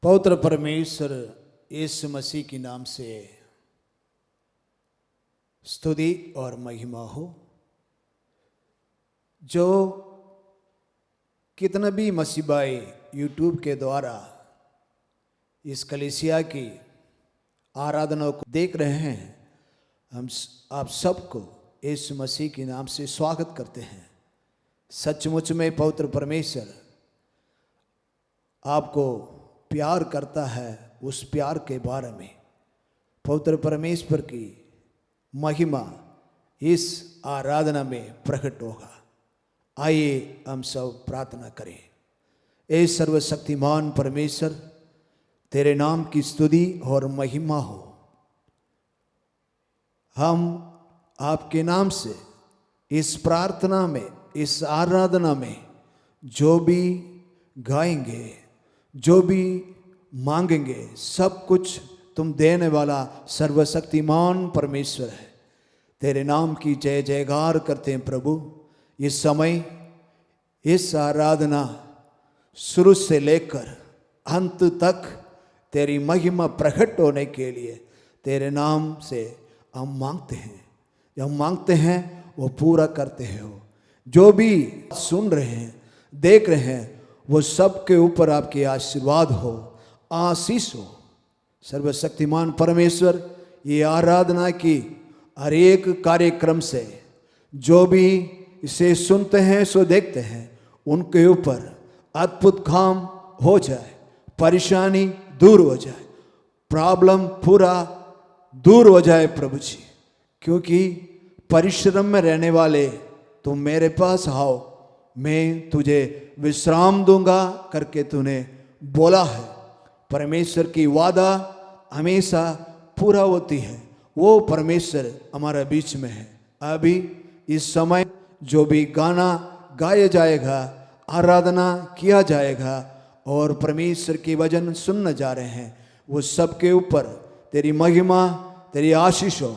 पवित्र परमेश्वर यीशु मसीह के नाम से स्तुति और महिमा हो। जो कितना भी मसीह भाई यूट्यूब के द्वारा इस कलीसिया की आराधना को देख रहे हैं, हम आप सबको यीशु मसीह के नाम से स्वागत करते हैं। सचमुच में पवित्र परमेश्वर आपको प्यार करता है। उस प्यार के बारे में पवित्र परमेश्वर की महिमा इस आराधना में प्रकट होगा। आइए हम सब प्रार्थना करें। ए सर्वशक्तिमान परमेश्वर, तेरे नाम की स्तुति और महिमा हो। हम आपके नाम से इस प्रार्थना में, इस आराधना में जो भी गाएंगे, जो भी मांगेंगे, सब कुछ तुम देने वाला सर्वशक्तिमान परमेश्वर है। तेरे नाम की जय जयकार करते हैं प्रभु। इस समय इस आराधना शुरू से लेकर अंत तक तेरी महिमा प्रकट होने के लिए तेरे नाम से हम मांगते हैं। जो हम मांगते हैं वो पूरा करते हो। जो भी सुन रहे हैं, देख रहे हैं, वो सबके ऊपर आपके आशीर्वाद हो, आशीष हो। सर्वशक्तिमान परमेश्वर, ये आराधना की हर एक कार्यक्रम से जो भी इसे सुनते हैं, सो देखते हैं, उनके ऊपर अद्भुत काम हो जाए, परेशानी दूर हो जाए, प्रॉब्लम पूरा दूर हो जाए प्रभु जी। क्योंकि परिश्रम में रहने वाले तुम मेरे पास आओ, मैं तुझे विश्राम दूंगा करके तूने बोला है। परमेश्वर की वादा हमेशा पूरा होती है। वो परमेश्वर हमारे बीच में है। अभी इस समय जो भी गाना गाया जाएगा, आराधना किया जाएगा और परमेश्वर की वचन सुनने जा रहे हैं, वो सबके ऊपर तेरी महिमा, तेरी आशीष हो।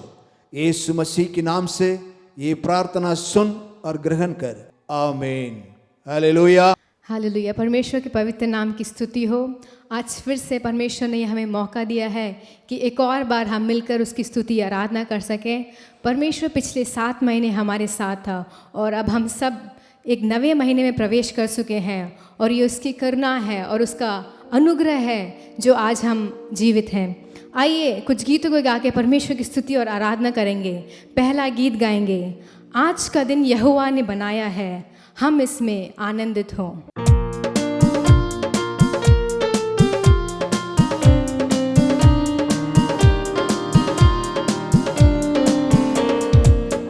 यीशु मसीह के नाम से ये प्रार्थना सुन और ग्रहण कर। आमीन। हालेलुया। हालेलुया। परमेश्वर के पवित्र नाम की स्तुति हो। आज फिर से परमेश्वर ने हमें मौका दिया है कि एक और बार हम मिलकर उसकी स्तुति आराधना कर सकें। परमेश्वर पिछले 7 महीने हमारे साथ था और अब हम सब एक नवे महीने में प्रवेश कर चुके हैं और ये उसकी करुणा है और उसका अनुग्रह है जो आज हम जीवित हैं। आइए कुछ गीतों को गा के परमेश्वर की स्तुति और आराधना करेंगे। पहला गीत गाएंगे, आज का दिन यहोवा ने बनाया है, हम इसमें आनंदित हों।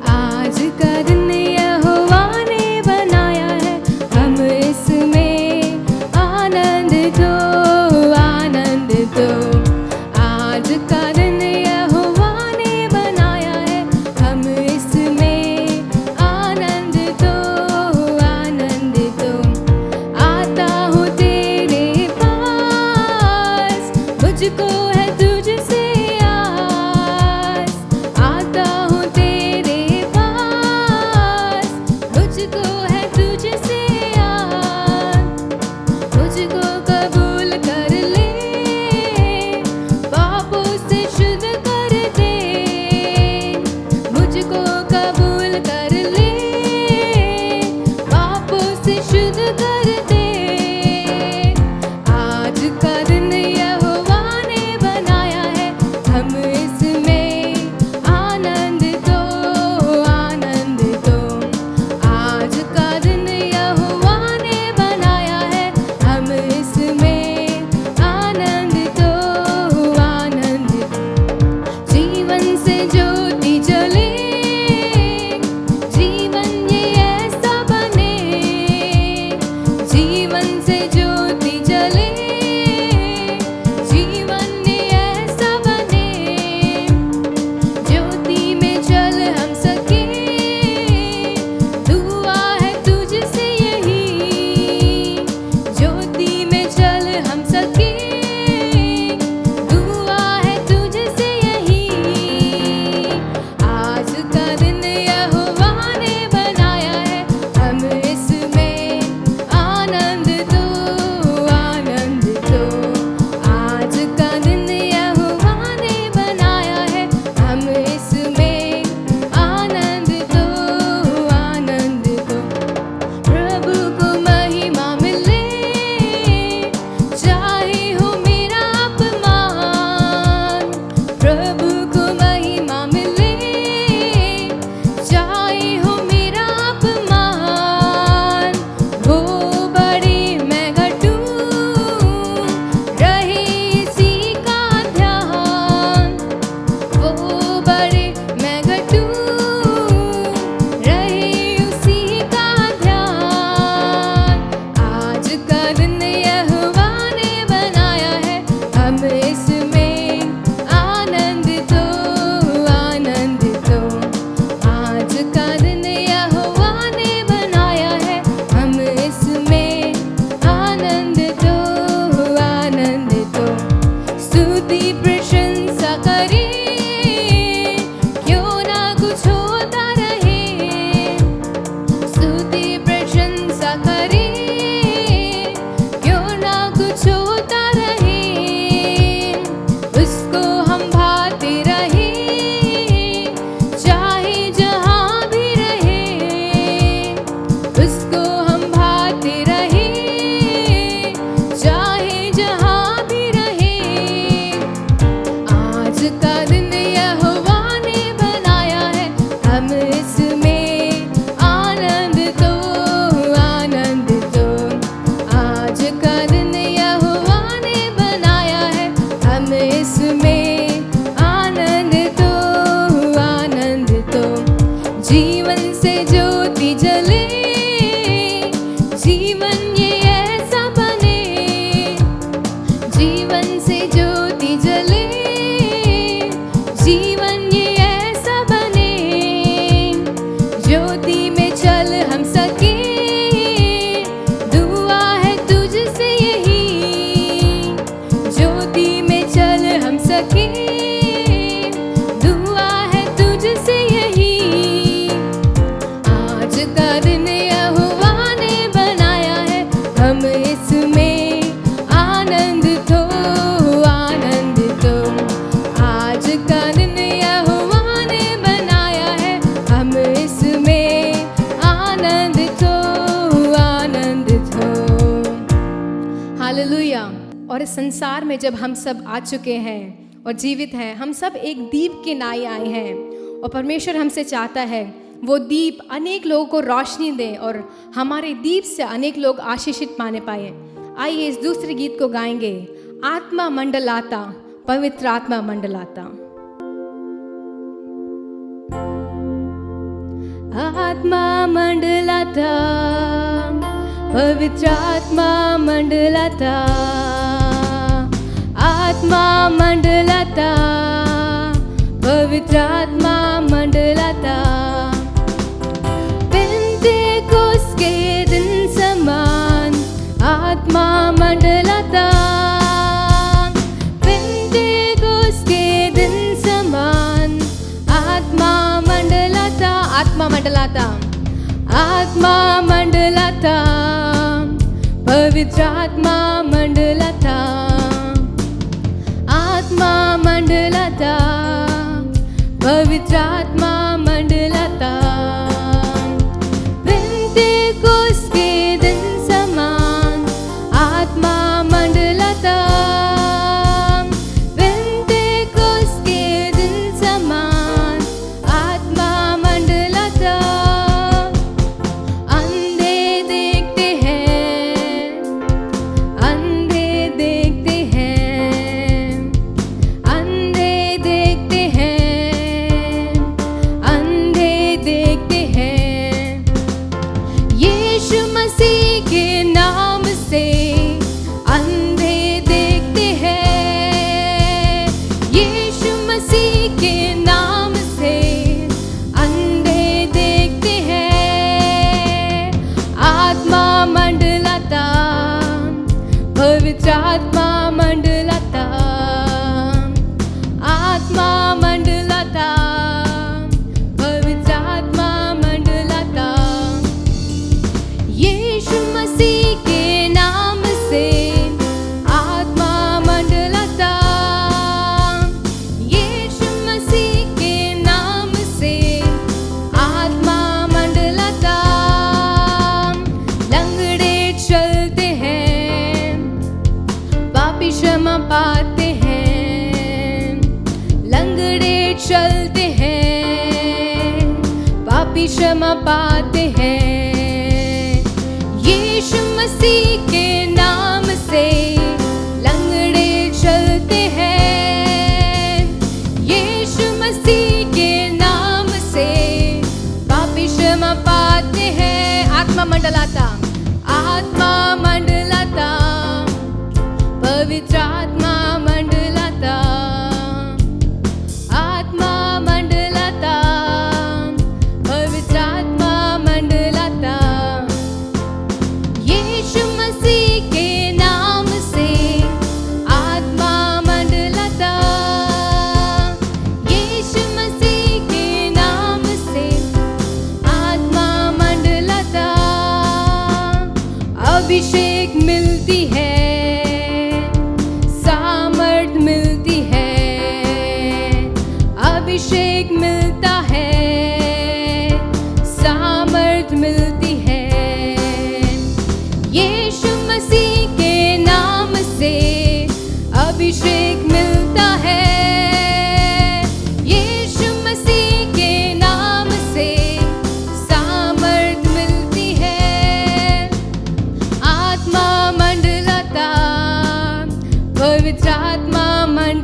आज का दिन यहोवा ने बनाया है, हम इसमें आनंदित हो, आनंदित हो। आज का दिन यहोवा ने बनाया है, हम इसमें आनंदित हो, आनंदित हो। आता हूँ तेरे पास, मुझको है तुझसे आस। आता हूँ तेरे पास, मुझको है तुझसे आस। मुझको कबूल कर ले, पापों से शुद्ध कर दे। मुझको कबूल कर ले, पापों से शुद्ध कर दे। आज का दिन यहोवा ने बनाया है, हम इसमें आनंदित हो, आनंदित हो। जीवन से ज्योति जले, जीवन ये ऐसा बने, जीवन से ज्योति जले, जीवन ये ऐसा बने, ज्योति में चल हम सके, दुआ है तुझसे यही, ज्योति में चल हम सके, दुआ है तुझसे यही। आज का दिन यहोवा ने बनाया है, हम इसमें आनंदित हो, आनंदित हो। आज का दिन यहोवा ने बनाया है, हम इसमें आनंदित हो, आनंदित हो। हालेलुया। और इस संसार में जब हम सब आ चुके हैं और जीवित हैं, हम सब एक दीप के नाई आए हैं, और परमेश्वर हमसे चाहता है वो दीप अनेक लोगों को रोशनी दे और हमारे दीप से अनेक लोग आशीषित पाने पाए। आइए इस दूसरे गीत को गाएंगे, आत्मा मंडलाता, पवित्र आत्मा मंडलाता। आत्मा मंडलाता, पवित्र आत्मा मंडलाता, आत्मा मंडलाता, पवित्र आत्मा मंडलाता। पेंतेकोस्त के दिन समान आत्मा मंडलाता, पेंतेकोस्त के दिन समान आत्मा मंडलाता, आत्मा मंडलाता, आत्मा मंडलाता, पवित्र आत्मा मंडलाता, आत्मा मंडलाता, पवित्र आत्मा मंडलाता। पेंतेकोस्त के दिन समान आत्मा मंडलाता, पेंतेकोस्त के दिन समान आत्मा मंडलाता। अंधे देखते हैं, अंधे देखते हैं, अंधे देखते हैं, अंधे देखते हैं। यीशु मसीह के नाम से अंधे देखते हैं, यीशु मसीह के नाम से अंधे देखते हैं। आत्मा मंडलाता, पवित्र आत्मा मंडलाता, आत्मा मंडलाता, पवित्र आत्मा मंडलाता। यीशु मसीह के नाम से आत्मा मंडलाता, यीशु मसीह के नाम से आत्मा मंडलाता। लंगड़े चलते हैं, पापी क्षमा पाते हैं, लंगड़े चलते हैं, पापी क्षमा पाते हैं। यीशु मसीह के नाम से लंगड़े चलते हैं, यीशु मसीह के नाम से पापी क्षमा पाते हैं। आत्मा मंडलाता, आत्मा मंडलाता, पवित्र आत्मा मंडलाता, आत्मा मंडलाता, पवित्र आत्मा मंडलाता। यीशु मसीह के नाम से आत्मा मंडलाता, यीशु मसीह के नाम से आत्मा मंडलाता। अभिषेक मिलती है, सामर्थ मिलती है, अभिषेक मिलता है, सामर्थ मिलती है। यीशु मसीह के नाम से अभिषेक मिलता है, यीशु मसीह के नाम से सामर्थ मिलती है। आत्मा मंडलाता, पवित्र आत्मा मंडलाता,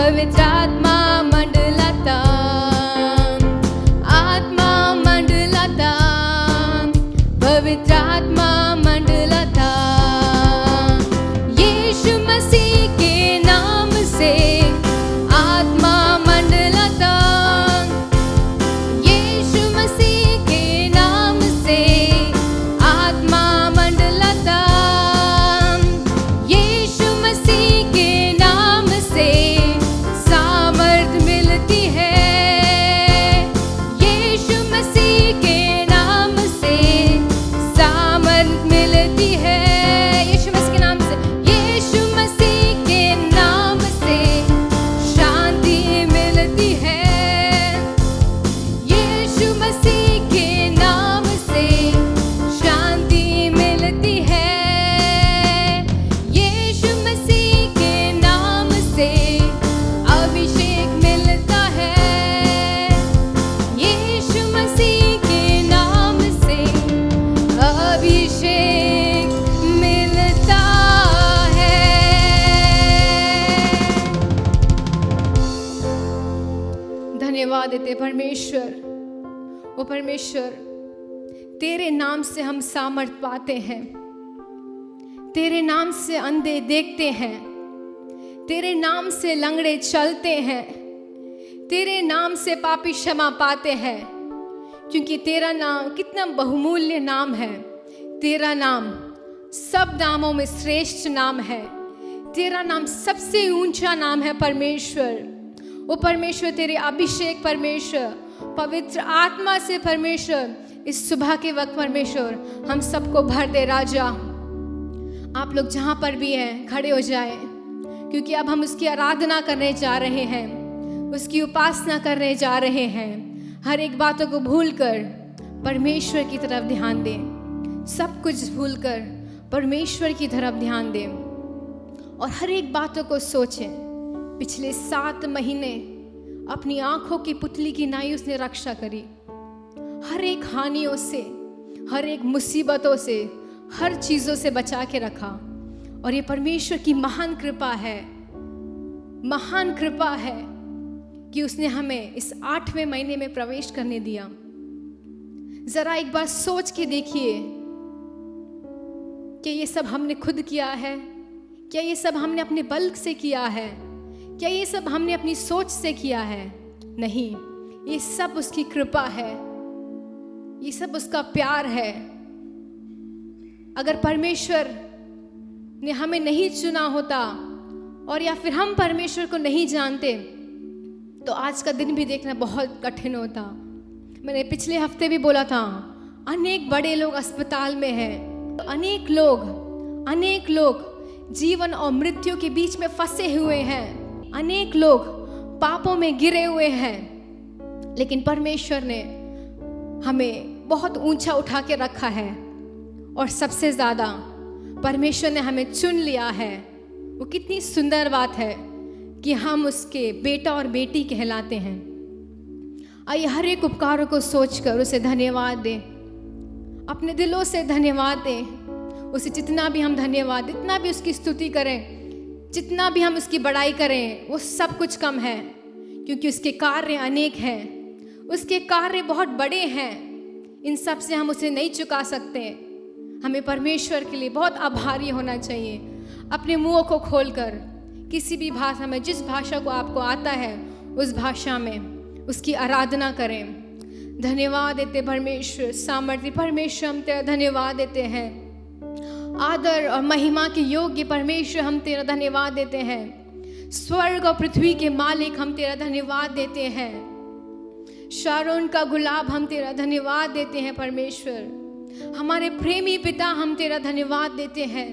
पवित्र आत्मा मंडलता, आत्मा मंडलता, पवित्र आत्मा मंडलता। यीशु मसीह के नाम से आत्मा मंडलता, यीशु मसीह के नाम से आत्मा मंडलता, यीशु मसीह के नाम से सामर्थ मिलती है, यीशु मसीह के नाम से सामर्थ मिलती है, यीशु मसीह के नाम से, यीशु मसीह के नाम से शांति मिलती है, यीशु मसीह के नाम से शांति मिलती है, यीशु मसीह के नाम से अभिषेक मिलता है, यीशु मसीह के नाम से अभिषेक मिलता है। धन्यवाद देते परमेश्वर, ओ परमेश्वर, तेरे नाम से हम सामर्थ पाते हैं, तेरे नाम से अंधे देखते हैं, तेरे नाम से लंगड़े चलते हैं, तेरे नाम से पापी क्षमा पाते हैं, क्योंकि तेरा नाम कितना बहुमूल्य नाम है, तेरा नाम सब नामों में श्रेष्ठ नाम है, तेरा नाम सबसे ऊंचा नाम है परमेश्वर। ओ परमेश्वर, तेरे अभिषेक परमेश्वर, पवित्र आत्मा से परमेश्वर, इस सुबह के वक्त परमेश्वर हम सबको भर दे राजा। आप लोग जहाँ पर भी हैं खड़े हो जाएं, क्योंकि अब हम उसकी आराधना करने जा रहे हैं, उसकी उपासना करने जा रहे हैं। हर एक बातों को भूलकर परमेश्वर की तरफ ध्यान दें, सब कुछ भूलकर परमेश्वर की तरफ ध्यान दें और हर एक बातों को सोचें। पिछले 7 महीने अपनी आंखों की पुतली की नाई उसने रक्षा करी, हर एक हानियों से, हर एक मुसीबतों से, हर चीज़ों से बचा के रखा। और ये परमेश्वर की महान कृपा है, महान कृपा है कि उसने हमें इस 8वें महीने में प्रवेश करने दिया। जरा एक बार सोच के देखिए कि ये सब हमने खुद किया है? क्या ये सब हमने अपने बल से किया है? क्या ये सब हमने अपनी सोच से किया है? नहीं, ये सब उसकी कृपा है, ये सब उसका प्यार है। अगर परमेश्वर ने हमें नहीं चुना होता और या फिर हम परमेश्वर को नहीं जानते तो आज का दिन भी देखना बहुत कठिन होता। मैंने पिछले हफ्ते भी बोला था, अनेक बड़े लोग अस्पताल में हैं, अनेक लोग जीवन और मृत्यु के बीच में फंसे हुए हैं, अनेक लोग पापों में गिरे हुए हैं, लेकिन परमेश्वर ने हमें बहुत ऊंचा उठा के रखा है और सबसे ज़्यादा परमेश्वर ने हमें चुन लिया है। वो कितनी सुंदर बात है कि हम उसके बेटा और बेटी कहलाते हैं। आइए हर एक उपकारों को सोचकर उसे धन्यवाद दें, अपने दिलों से धन्यवाद दें उसे। जितना भी हम धन्यवाद, जितना भी उसकी स्तुति करें, जितना भी हम उसकी बड़ाई करें, वो सब कुछ कम है, क्योंकि उसके कार्य अनेक हैं, उसके कार्य बहुत बड़े हैं। इन सब से हम उसे नहीं चुका सकते। हमें परमेश्वर के लिए बहुत आभारी होना चाहिए। अपने मुंह को खोलकर किसी भी भाषा में, जिस भाषा को आपको आता है उस भाषा में उसकी आराधना करें। धन्यवाद देते परमेश्वर, सामर्थ्य परमेश्वर, हम तेरा धन्यवाद देते हैं। आदर और महिमा के योग्य परमेश्वर, हम तेरा धन्यवाद देते हैं। स्वर्ग और पृथ्वी के मालिक, हम तेरा धन्यवाद देते हैं। शारोन का गुलाब, हम तेरा धन्यवाद देते हैं परमेश्वर। हमारे प्रेमी पिता, हम तेरा धन्यवाद देते हैं।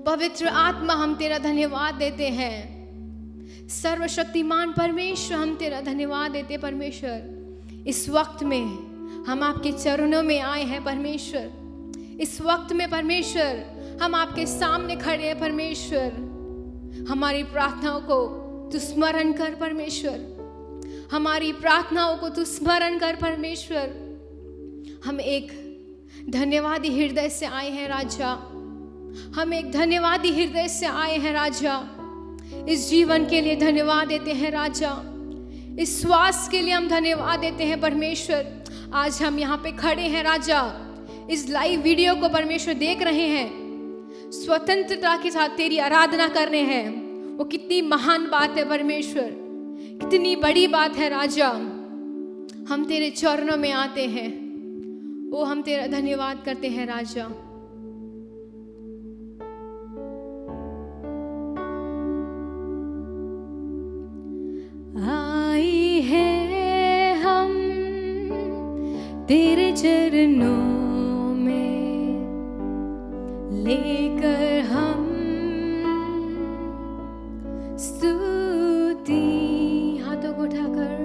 पवित्र आत्मा, हम तेरा धन्यवाद देते हैं। सर्वशक्तिमान परमेश्वर, हम तेरा धन्यवाद देते हैं परमेश्वर। इस वक्त में हम आपके चरणों में आए हैं परमेश्वर। इस वक्त में परमेश्वर हम आपके सामने खड़े हैं परमेश्वर। हमारी प्रार्थनाओं को तू स्मरण कर परमेश्वर, हमारी प्रार्थनाओं को तू स्मरण कर परमेश्वर। हम एक धन्यवादी हृदय से आए हैं राजा, हम एक धन्यवादी हृदय से आए हैं राजा। इस जीवन के लिए धन्यवाद देते हैं राजा। इस श्वास के लिए हम धन्यवाद देते हैं परमेश्वर। आज हम यहाँ पे खड़े हैं राजा, इस लाइव वीडियो को परमेश्वर देख रहे हैं, स्वतंत्रता के साथ तेरी आराधना कर रहे हैं। वो कितनी महान बात है परमेश्वर, कितनी बड़ी बात है राजा। हम तेरे चरणों में आते हैं, वो हम तेरा धन्यवाद करते हैं राजा। आए हैं हम तेरे चरणों में, लेकर हम स्तुति, हाथों को उठाकर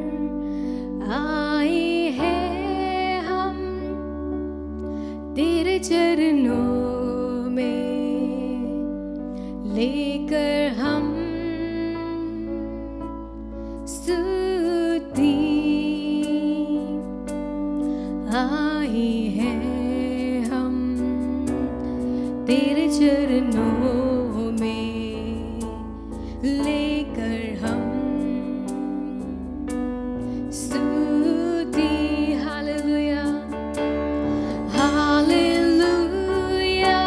आए हैं हम तेरे चरणों में, लेकर हम स्तुति। आए हैं हम तेरे चरणों में, लेकर हम स्तुति। Hallelujah, hallelujah,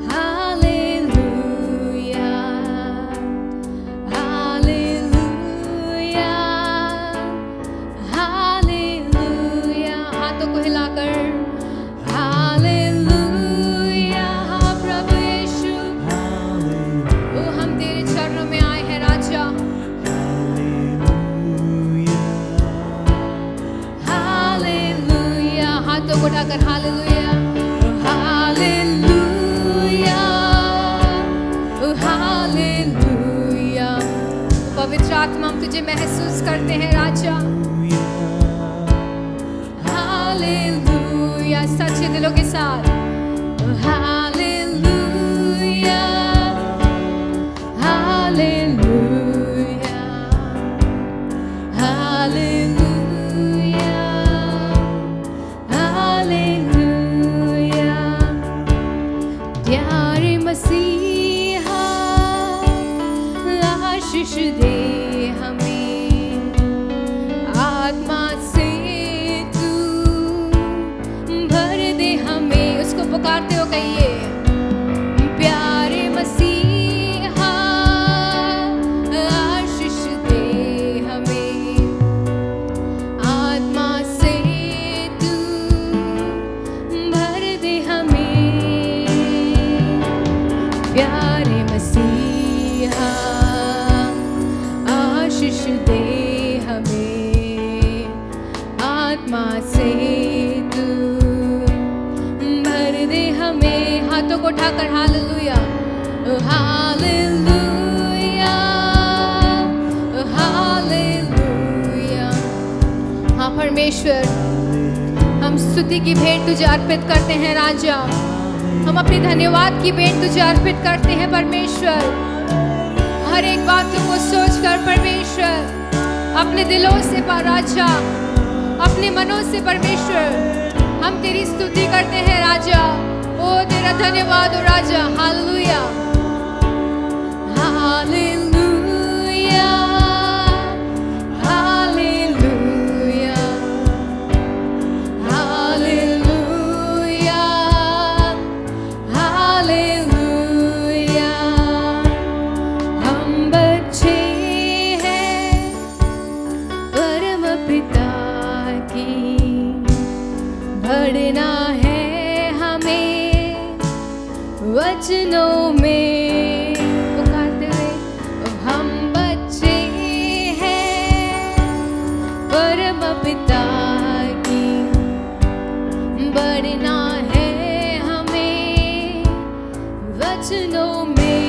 hallelujah, hallelujah, hallelujah. हाथों को हिलाकर हालेलुया, हाँ प्रभु यीशु, ओ हम तेरे चरणों में आए हैं राजा। हालेलुया, हाथों को उठाकर हालेलुया, हालेलुया, हालेलुया। पवित्र आत्मा, हम तुझे महसूस करते हैं राजा। हालेलुया, सच्चे दिलों के साथ हालेलुया, हालेलुया, हालेलुया, हालेलुया। प्यारे मसीहा, आशीष दे हमें, आत्मा से तू भर दे हमें। उसको पुकारते हो कहिए, प्यारे मसीहा, आशीष दे हमें, आत्मा से तू भर दे हमें। प्यारे मसीहा, आशीष दे हमें, आत्मा से तू भर दे हमें। हाथों को उठाकर हालेलुया, हालेलुया, हालेलुया। हाँ परमेश्वर, हम स्तुति की भेंट तुझे अर्पित करते हैं राजा। हम अपनी धन्यवाद की भेंट तुझे अर्पित करते हैं परमेश्वर। हर एक बातों को सोचकर परमेश्वर, अपने दिलों से राजा, अपने मनों से परमेश्वर, हम तेरी स्तुति करते हैं राजा। ओ तेरा धन्यवाद हो राजा। Hallelujah, hallelujah, hallelujah, hallelujah, hallelujah. हम बच्चे हैं परम पिता की, बढ़ना है हमें वचनों में। पुकारते हुए, हम बच्चे हैं परम पिता की, बढ़ना है हमें वचनों में।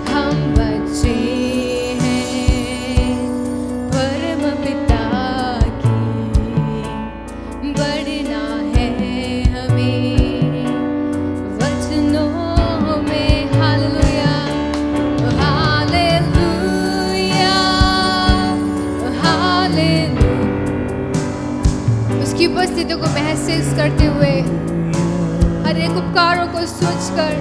हम बच्चे हैं परम पिता की, बढ़ना है हमें वचनों में। Hallelujah, hallelujah, hallelujah. उसकी उपस्थिति को महसूस करते हुए, हर एक उपकारों को सोचकर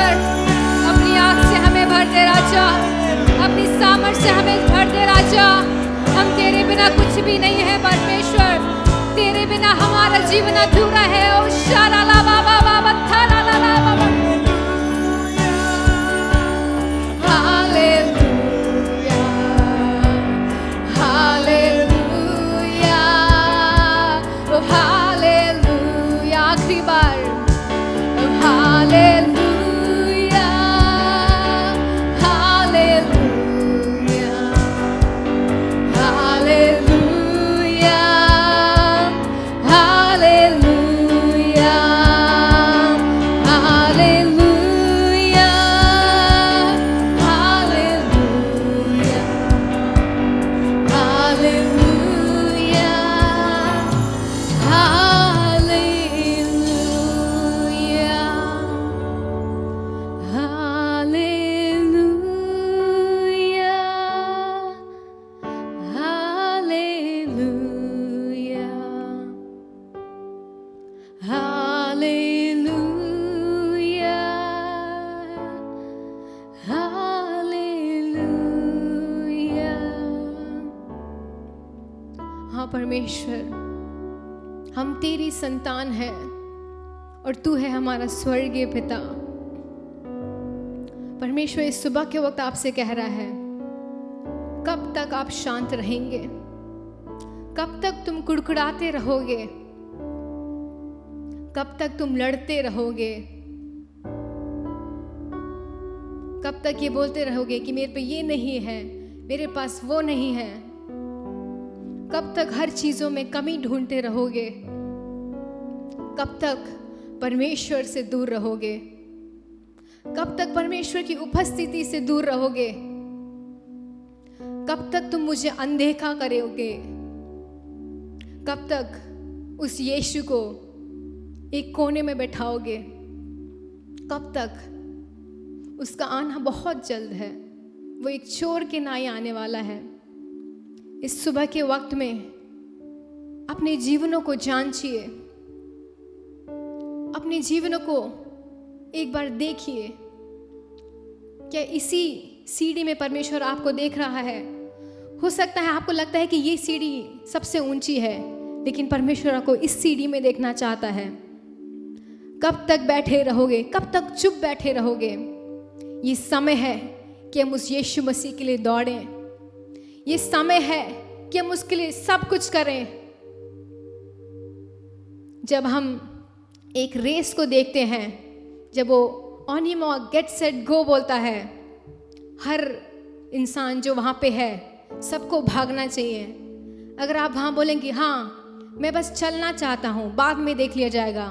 परमेश्वर अपनी आँख से हमें भर दे राजा, अपनी सामर्थ से हमें भर दे राजा। हम तेरे बिना कुछ भी नहीं है परमेश्वर, तेरे बिना हमारा जीवन अधूरा है। ओ शाला ला बाबा बाबा थाला ला ला बाबा। हालेलुया, हालेलुया, ओ हालेलुया। आखिरी बार hallelujah, hallelujah, hallelujah, hallelujah, hallelujah, hallelujah, hallelujah, hallelujah, hallelujah. हाँ परमेश्वर, हम तेरी संतान हैं और तू है हमारा स्वर्गीय पिता। परमेश्वर इस सुबह के वक्त आपसे कह रहा है, कब तक आप शांत रहेंगे? कब तक तुम कुड़कुड़ाते रहोगे? कब तक तुम लड़ते रहोगे? कब तक ये बोलते रहोगे कि मेरे पे ये नहीं है, मेरे पास वो नहीं है? कब तक हर चीजों में कमी ढूंढते रहोगे? कब तक परमेश्वर से दूर रहोगे? कब तक परमेश्वर की उपस्थिति से दूर रहोगे? कब तक तुम मुझे अनदेखा करोगे? कब तक उस यीशु को एक कोने में बैठाओगे? कब तक? उसका आना बहुत जल्द है, वो एक चोर के नाई आने वाला है। इस सुबह के वक्त में अपने जीवनों को जांचिए, अपने जीवनों को एक बार देखिए। क्या इसी सीढ़ी में परमेश्वर आपको देख रहा है? हो सकता है आपको लगता है कि ये सीढ़ी सबसे ऊंची है, लेकिन परमेश्वर आपको इस सीढ़ी में देखना चाहता है। कब तक बैठे रहोगे? कब तक चुप बैठे रहोगे? ये समय है कि हम उस यीशु मसीह के लिए दौड़ें। ये समय है कि हम उसके लिए सब कुछ करें। जब हम एक रेस को देखते हैं, जब वो on your mark get set go बोलता है, हर इंसान जो वहाँ पे है सबको भागना चाहिए। अगर आप वहाँ बोलेंगे हाँ मैं बस चलना चाहता हूँ, बाद में देख लिया जाएगा,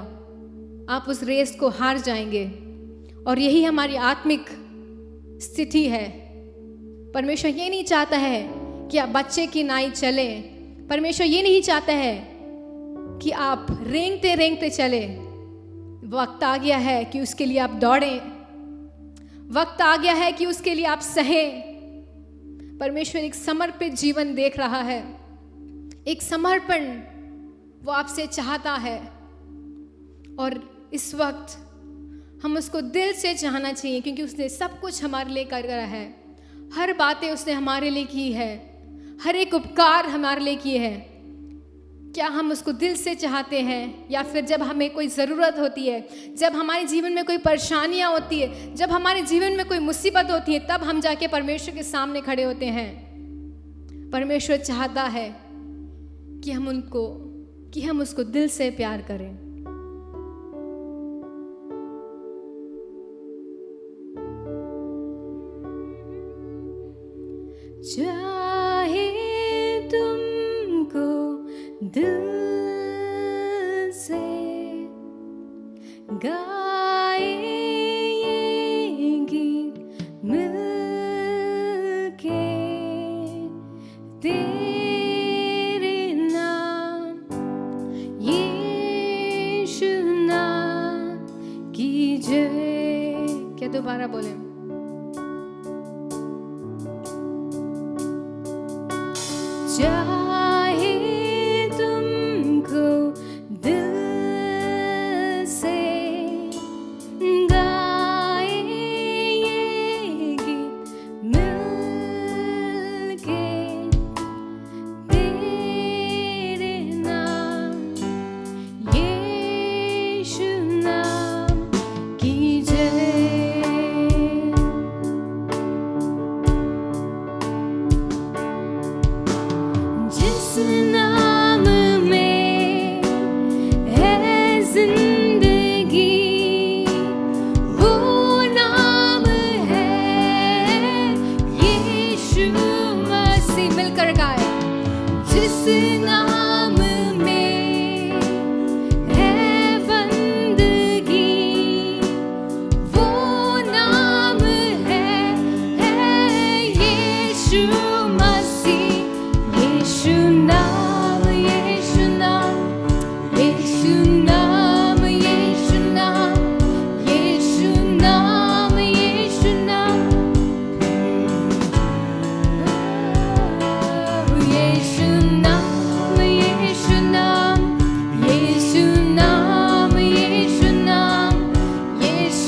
आप उस रेस को हार जाएंगे। और यही हमारी आत्मिक स्थिति है। परमेश्वर ये नहीं चाहता है कि आप बच्चे की नाई चलें। परमेश्वर ये नहीं चाहता है कि आप रेंगते रेंगते चले। वक्त आ गया है कि उसके लिए आप दौड़ें। वक्त आ गया है कि उसके लिए आप सहें। परमेश्वर एक समर्पित जीवन देख रहा है, एक समर्पण वो आपसे चाहता है। और इस वक्त हम उसको दिल से चाहना चाहिए, क्योंकि उसने सब कुछ हमारे लिए कर रहा है। हर बातें उसने हमारे लिए की है, हर एक उपकार हमारे लिए किए हैं। क्या हम उसको दिल से चाहते हैं? या फिर जब हमें कोई ज़रूरत होती है, जब हमारे जीवन में कोई परेशानियां होती है, जब हमारे जीवन में कोई मुसीबत होती है, तब हम जाके परमेश्वर के सामने खड़े होते हैं। परमेश्वर चाहता है कि हम उसको दिल से प्यार करें। चाहे तुमको दिल से गाए ये गीत मिलके, तेरे नाम यीशु नाम की जय। क्या दोबारा बोले? चाहे तुमको दिल से गाए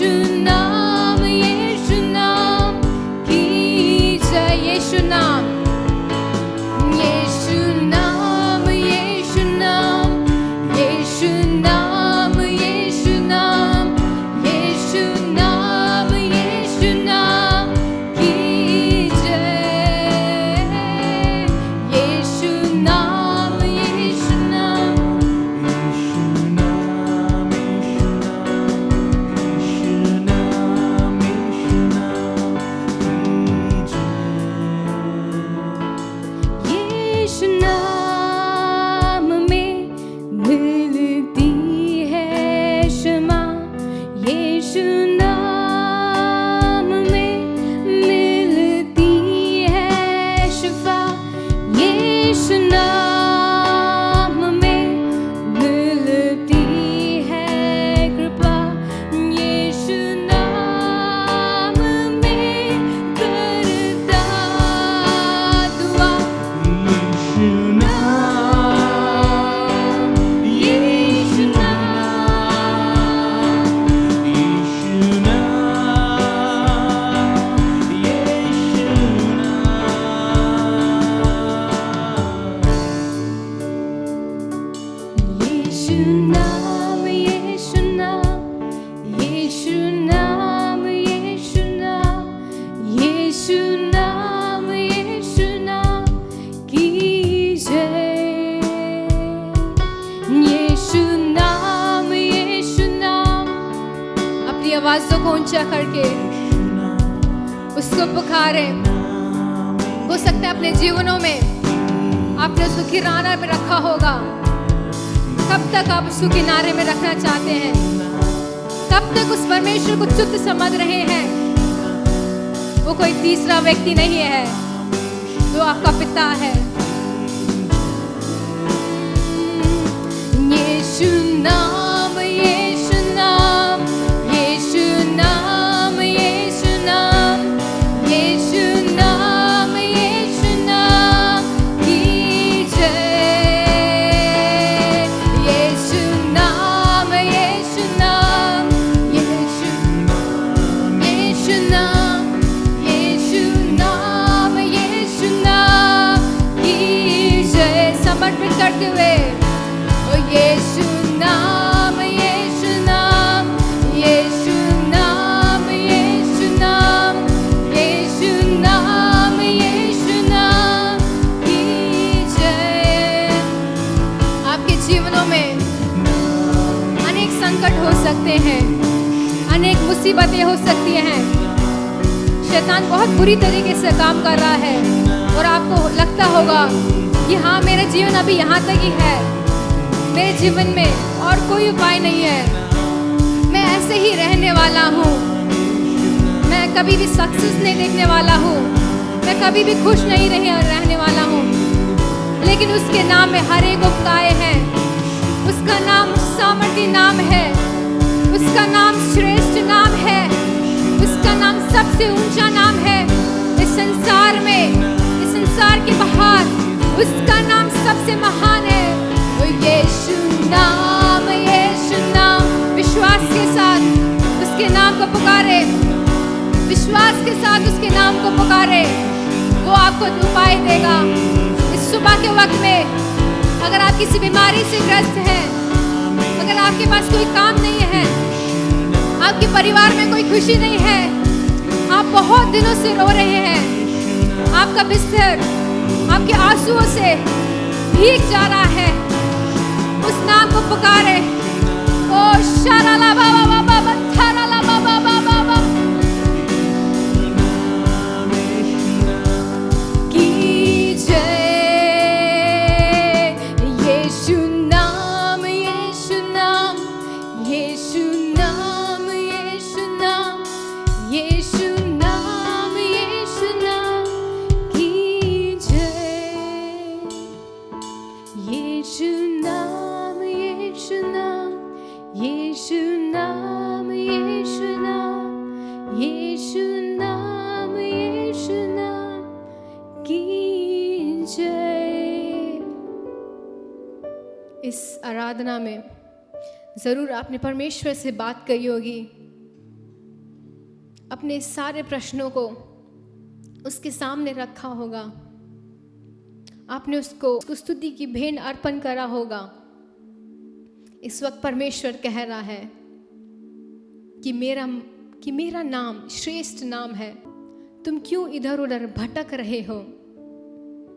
यीशु नाम की जय। यीशु नाम, यीशु नाम, यीशु नाम, यीशु नाम, यीशु नाम, यीशु नाम, यीशु नाम की जय। यीशु नाम, यीशु नाम, यीशु नाम में मिलती है क्षमा। यीशु नाम में मिलती है शिफा। यीशु नाम में मिलती है कृपा। यीशु नाम में करता दुआ। यीशु नाम, यीशु नाम, यीशु नाम, यीशु नाम, यीशु नाम, यीशु नाम की जय। यीशु नाम, यीशु नाम। अपनी आवाजों को ऊंचा करके उसको पुकारे। हो सकता है अपने जीवनों में आपने उसको किनारे में रखा होगा। कब तक आप उसको किनारे में रखना चाहते हैं? कब तक उस परमेश्वर को तुच्छ समझ रहे हैं? वो कोई तीसरा व्यक्ति नहीं है, जो आपका पिता है। यीशु नाम, यीशु नाम, यीशु नाम, यीशु नाम, यीशु नाम, यीशु नाम की जय। यीशु नाम, यीशु नाम, यीशु नाम, यीशु नाम, यीशु नाम की जय। समर्पित करते हुए ओ यीशु नाम, यीशु नाम, यीशु नाम, यीशु नाम, यीशु नाम, यीशु नाम की जय। आपके जीवनों में अनेक संकट हो सकते हैं, अनेक मुसीबतें हो सकती हैं। शैतान बहुत बुरी तरीके से काम कर रहा है और आपको लगता होगा कि हाँ, मेरा जीवन अभी यहाँ तक ही है, मेरे जीवन में और कोई उपाय नहीं है, मैं ऐसे ही रहने वाला हूँ, मैं कभी भी सक्सेस नहीं देखने वाला हूँ, मैं कभी भी खुश नहीं रहने वाला हूँ। लेकिन उसके नाम में हर एक उपाय है। उसका नाम सामर्थी नाम है, उसका नाम श्रेष्ठ नाम है, उसका नाम सबसे ऊंचा नाम है। इस संसार में, इस संसार के बाहर उसका नाम सबसे महान है। वो यीशु नाम, यीशु नाम। विश्वास के साथ उसके नाम को पुकारे, विश्वास के साथ उसके नाम को पुकारे, वो आपको उपाय देगा। इस सुबह के वक्त में अगर आप किसी बीमारी से ग्रस्त हैं, अगर आपके पास कोई काम नहीं है, आपके परिवार में कोई खुशी नहीं है, आप बहुत दिनों से रो रहे हैं, आपका बिस्तर आपके आंसुओं से भीग जा रहा है, उस नाम को पुकारे। ओ शराला बाबा बाबा बथराला बाबा बाबा बाबा की जय। यीशु नाम, यीशु नाम, यीशु नाम, यीशु नाम, यीशु नाम, यीशु नाम की जय। यीशु नाम, यीशु नाम, यीशु नाम, यीशु नाम, यीशु नाम, यीशु नाम की जय। इस आराधना में ज़रूर आपने परमेश्वर से बात करी होगी अपने सारे प्रश्नों को उसके सामने रखा होगा। आपने उसको स्तुति की भेंट अर्पण करा होगा। इस वक्त परमेश्वर कह रहा है कि मेरा नाम श्रेष्ठ नाम है। तुम क्यों इधर उधर भटक रहे हो?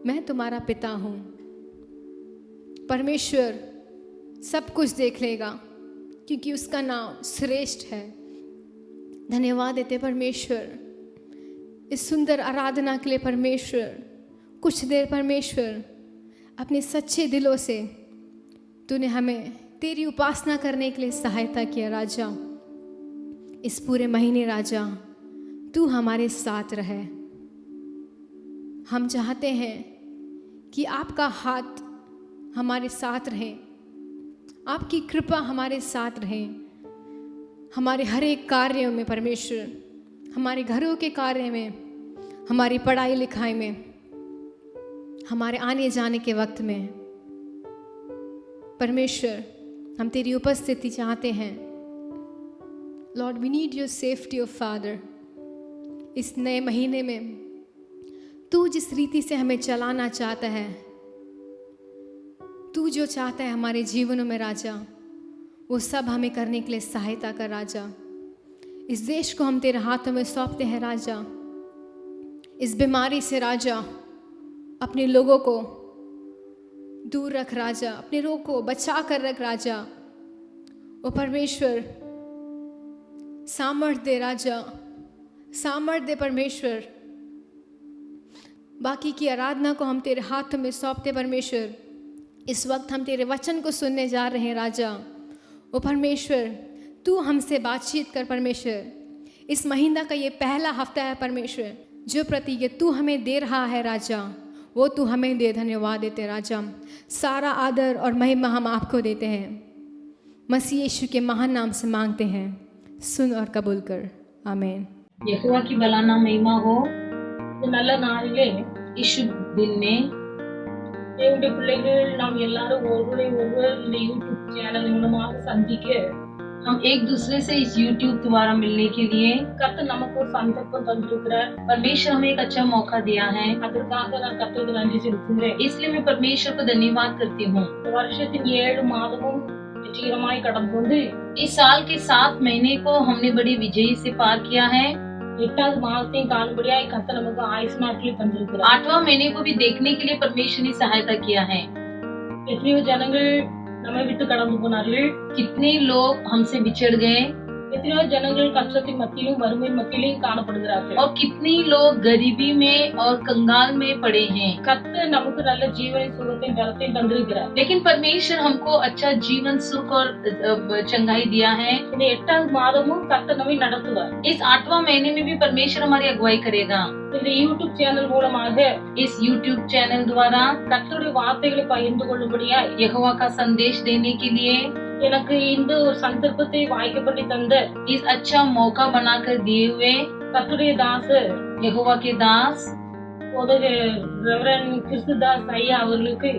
मैं तुम्हारा पिता हूँ। परमेश्वर सब कुछ देख लेगा क्योंकि उसका नाम श्रेष्ठ है। धन्यवाद देते परमेश्वर इस सुंदर आराधना के लिए। परमेश्वर कुछ देर परमेश्वर अपने सच्चे दिलों से तूने हमें तेरी उपासना करने के लिए सहायता किया। राजा इस पूरे महीने राजा तू हमारे साथ रहे। हम चाहते हैं कि आपका हाथ हमारे साथ रहे, आपकी कृपा हमारे साथ रहे। हमारे हर एक कार्यों में परमेश्वर, हमारे घरों के कार्य में, हमारी पढ़ाई लिखाई में, हमारे आने जाने के वक्त में परमेश्वर हम तेरी उपस्थिति चाहते हैं। Lord we need your safety of father. इस नए महीने में तू जिस रीति से हमें चलाना चाहता है, तू जो चाहता है हमारे जीवनों में राजा, वो सब हमें करने के लिए सहायता कर राजा। इस देश को हम तेरे हाथों में सौंपते हैं राजा। इस बीमारी से राजा अपने लोगों को दूर रख राजा, अपने रोग को बचा कर रख राजा। ओ परमेश्वर सामर्थ दे राजा, सामर्थ दे परमेश्वर। बाकी की आराधना को हम तेरे हाथों में सौंपते परमेश्वर। इस वक्त हम तेरे वचन को सुनने जा रहे हैं राजा। ओ परमेश्वर तू हमसे बातचीत कर परमेश्वर। इस महीना का ये पहला हफ्ता है परमेश्वर, जो प्रतिज्ञा तू हमें दे रहा है राजा, वो तू हमें दे। धन्यवाद देते राजा। सारा आदर और महिमा हम आपको देते हैं। मसीह यीशु के महान नाम से मांगते हैं, सुन और कबूल कर। आमीन। यहोवा की भला महिमा हो। இந்த நல்ல நாளிலே இயேசு தினமே தேவனுடைய பிள்ளைகள் நாம் எல்லாரும் ஒருவரை ஒருவர் இந்த யூடியூब चैनल மூலமாக சந்திக்க हम एक दूसरे से इस YouTube द्वारा मिलने के लिए கர்த்தர் நமக்கு ஒரு சந்தர்ப்பம் தந்திருக்கிறார்। परमेश्वर हमें एक अच्छा मौका दिया है। அதற்காக நான் கர்த்தருக்கு நன்றி செலுத்துகிறேன்। इसलिए मैं परमेश्वर को धन्यवाद करती हूँ। வருஷத்தின் 7 மாதமும் வெற்றிகரமாய் கடந்து வந்து इस साल के 7 महीने को हमने बड़ी विजयी से पार किया है। 8வது மாதத்தையும் காணும்படியாய் கர்த்தர் நமக்கு ஆயுசு நாட்களை தந்திருக்கிறார்। 8वां महीने को भी देखने के लिए परमेश्वर ने सहायता किया है। எத்தனையோ ஜனங்கள் நம்மை விட்டு கடந்து போனார்கள்। कितने लोग हमसे बिछड़ गए। எத்தனையோ ஜனங்கள் கஷ்டத்தின் மத்தியிலும் வறுமை மத்தியிலும் காணப்படுகிறார்கள்। और कितने लोग गरीबी में और कंगाल में पड़े हैं। கர்த்தர் நமக்கு நல்ல ஜீவனை சுகத்தையும் பலத்தையும் தந்திருக்கிறார்। लेकिन परमेश्वर हमको अच्छा जीवन सुख और चंगाई दिया है। இந்த 8வது மாதமும் கர்த்தர் நம்மை நடத்துவார்। इस 8वां महीने में भी परमेश्वर हमारी अगुवाई करेगा। இந்த யூடியூப் சேனல் மூலமாக इस यूट्यूब चैनल द्वारा கர்த்தருடைய வார்த்தைகளை பகிர்ந்து கொள்ளும்படியாய் यहोवा का संदेश देने के लिए எனக்கு இந்த ஒரு சந்தர்ப்பத்தை வாய்க்கப்பட்டு தந்த इस अच्छा मौका बनाकर दिए हुए கர்த்தருடைய தாசர் यहोवा के दास रेवरेंड கிறிஸ்துதாஸ் ஐயா அவர்களுக்கு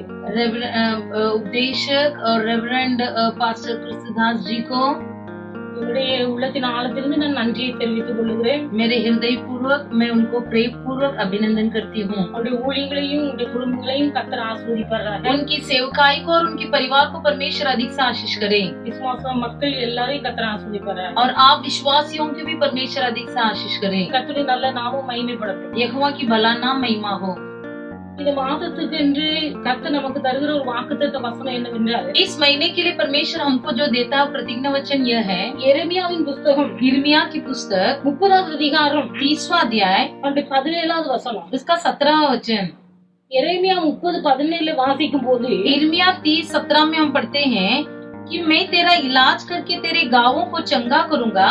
उपदेशक और रेवरेंड पास्टर கிறிஸ்துதாஸ் जी को என்னுடைய உள்ளத்தின் ஆழத்திலிருந்து நான் நன்றியை தெரிவித்துக் கொள்கிறேன்। मेरे हृदय पूर्वक मैं उनको प्रेम पूर्वक अभिनंदन करती हूँ। அவருடைய ஊழியங்களையும் உங்களுடைய குடும்பங்களையும் கர்த்தர் ஆசீர்வதிப்பாராக। उनकी सेवकाई को और उनके परिवार को परमेश्वर अधिक से आशीष करे। विश्वास மக்கள் எல்லாரையும் கர்த்தர் ஆசீர்வதிப்பாராக। और आप विश्वासियों को भी परमेश्वर अधिक से आशीष करे। கர்த்தருடைய நல்ல நாமம் மகிமைப்படட்டும்। यहोवा की भला नाम महिमा हो। இந்த மாதத்துக்கு என்று கர்த்தர் நமக்கு தருகிற ஒரு வாக்குத்தத்த வசனம் என்னவென்றால் इस महीने के लिए परमेश्वर हमको जो देता है प्रतिज्ञा वचन यह है। यिर्मयाவின் புத்தகம் यिर्मया की पुस्तक 30வது அதிகாரம் 30वां अध्याय और 17வது वचனம் इसका 17वां वचन। यिर्मया 30:17 வாசிக்கும் போது यिर्मया 30:17 में हम पढ़ते हैं कि मैं तेरा इलाज करके तेरे गांवों को चंगा करूंगा।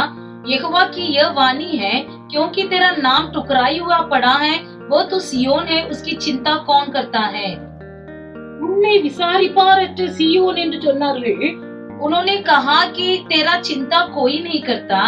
यहोवा की यह वाणी है, क्योंकि तेरा नाम ठुकराई हुआ पड़ा है, वो तो सियोन है, उसकी चिंता कौन करता है। उन्हें विसारिपारற்ற सियोन என்று சொன்னார்கள்। उन्होंने कहा कि तेरा चिंता कोई नहीं करता।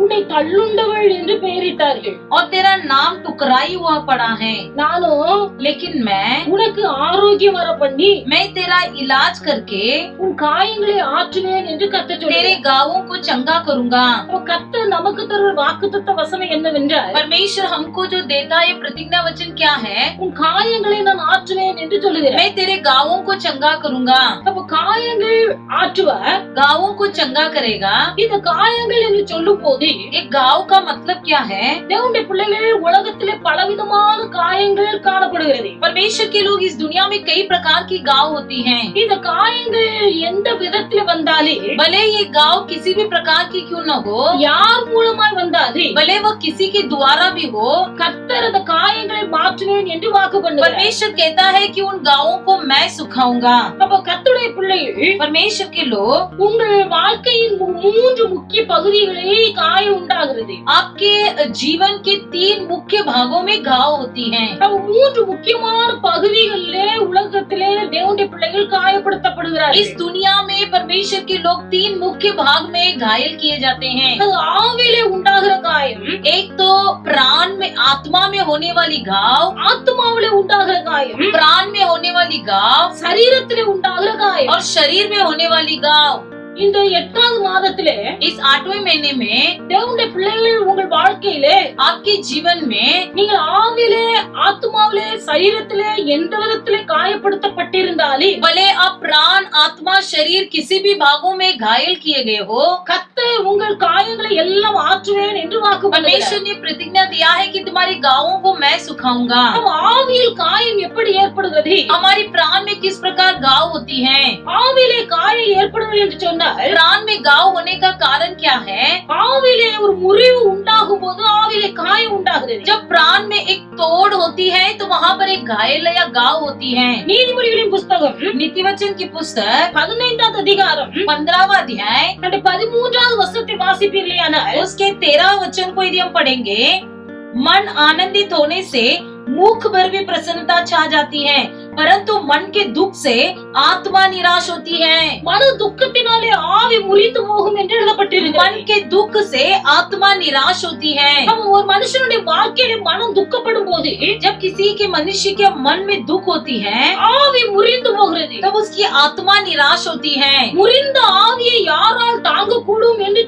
உன்னை தள்ளுண்டவள் என்று பெயரிட்டார்கள். और तेरा नाम टुकराई हुआ पड़ा है, நானும் लेकिन मैं உனக்கு ஆரோக்கியம் வர பண்ணி तेरा इलाज करके உன் காயங்களை ஆற்றுவேன் என்று கர்த்தர் तेरे சொல்கிறார். घावों को चंगा करूंगा। அப்ப கர்த்தர் நமக்கு தருகிற வாக்குத்தத்த வசனம் என்னவென்றால், परमेश्वर हमको जो देता है प्रतिज्ञा वचन क्या है? உன் காயங்களை நான் ஆற்றுவேன் என்று சொல்லுகிறார். मैं तेरे घावों को चंगा करूंगा। அப்ப காயங்கள் ஆற்றுவார். घावों को चंगा करेगा। இந்த காயங்கள் என்று சொல்லும் போது एक घाव का मतलब क्या है? தேவனுடைய பிள்ளைகள் உலகத்திலே பலவிதமான காயங்கள் காணப்படுகிறது. परमेश्वर के लोग इस दुनिया में कई प्रकार की घाव होती हैं। இந்த காயங்கள் எந்த விதத்துல வந்தாலே, भले ये घाव किसी भी प्रकार की क्यों न हो, யார் மூலமாய் வந்தாலே, भले वो किसी के द्वारा भी हो, கர்த்தர் அந்த காயங்களை மாற்றுவேன் என்று வாக்கு பண்ணுகிறார். परमेश्वर कहता है कि उन घावों को मैं सुखाऊंगा। அப்ப கர்த்தருடைய பிள்ளைகள் परमेश्वर के लोग, உங்கள் வாழ்க்கையின் மூன்று முக்கிய பகுதிகளில் காயம் உண்டாகிறது. आपके जीवन के 3 मुख्य भागों में घाव होती हैं। அப்ப மூன்று முக்கியமான பகுதிகளிலே உலகத்திலே தேவனுடைய பிள்ளைகள் காயப்படுத்தப்படுகிறார்கள். इस दुनिया में परमेश्वर के लोग 3 मुख्य भाग में घायल किए जाते हैं। அது ஆவியிலே உண்டாகிற காயம், एक तो प्राण में आत्मा में होने वाली घाव, ஆத்மாவிலே உண்டாகிற காயம், प्राण में होने वाली घाव சரீரத்திலே உண்டாகிற காயம். और शरीर में होने वाली घाव। இந்த 8வது மாதத்திலே इस 8वें महीने में தேவனுடைய பிள்ளைகள் உங்கள் வாழ்க்கையிலே आपके जीवन में நீங்கள் ஆவியிலே, ஆத்மாவிலே, சரீரத்திலே எந்த விதத்திலே காயப்படுத்தப்பட்டிருந்தாலே, भले आप प्राण आत्मा शरीर किसी भी भागों में घायल किए गए हो, கர்த்தர் உங்கள் காயங்களை எல்லாம் ஆற்றுவேன் என்று வாக்கு परमेश्वर பண்ணுகிறார். ने प्रतिज्ञा दिया है कि तुम्हारी घावों को मैं सुखाऊंगा। அப்ப ஆவியில் காயம் எப்படி ஏற்படுகிறது? हमारी प्राण में किस प्रकार घाव होती है? ஆவியிலே காயம் ஏற்படுவது என்று சொன்னால், प्राण में घाव होने का कारण क्या है? ஆவியிலே ஒரு முறிவு உண்டாகும் போது ஆவியிலே காயம் உண்டாகிறது. जब प्राण में एक तोड़ होती है तो वहाँ पर एक घायल या घाव होती है। நீதிமொழிகளின் புஸ்தகம் नीति वचन की पुस्तक 15வது அதிகாரம் 15वां अध्याय 13வது வசனத்தை வாசிப்பீர்களேயானால், उसके 13 वचन को यदि हम पढ़ेंगे, मन आनंदित होने से मुख पर भी प्रसन्नता छा जाती है, परंतु मन के दुख से आत्मा निराश होती है। மன துக்கத்தினாலே ஆவி முறிந்து போகும் என்று मन எழுதப்பட்டிருக்கிறது. के दुख से आत्मा निराश होती है। அப்ப ஒரு மனுஷனுடைய வாழ்க்கையில மனம் துக்கப்படும் போது जब किसी के मनुष्य के मन में दुख होती है, ஆவி முறிந்து போகிறது. तब उसकी आत्मा निराश होती है। முறிந்த ஆவியை யாரால் தாங்க கூடும் என்று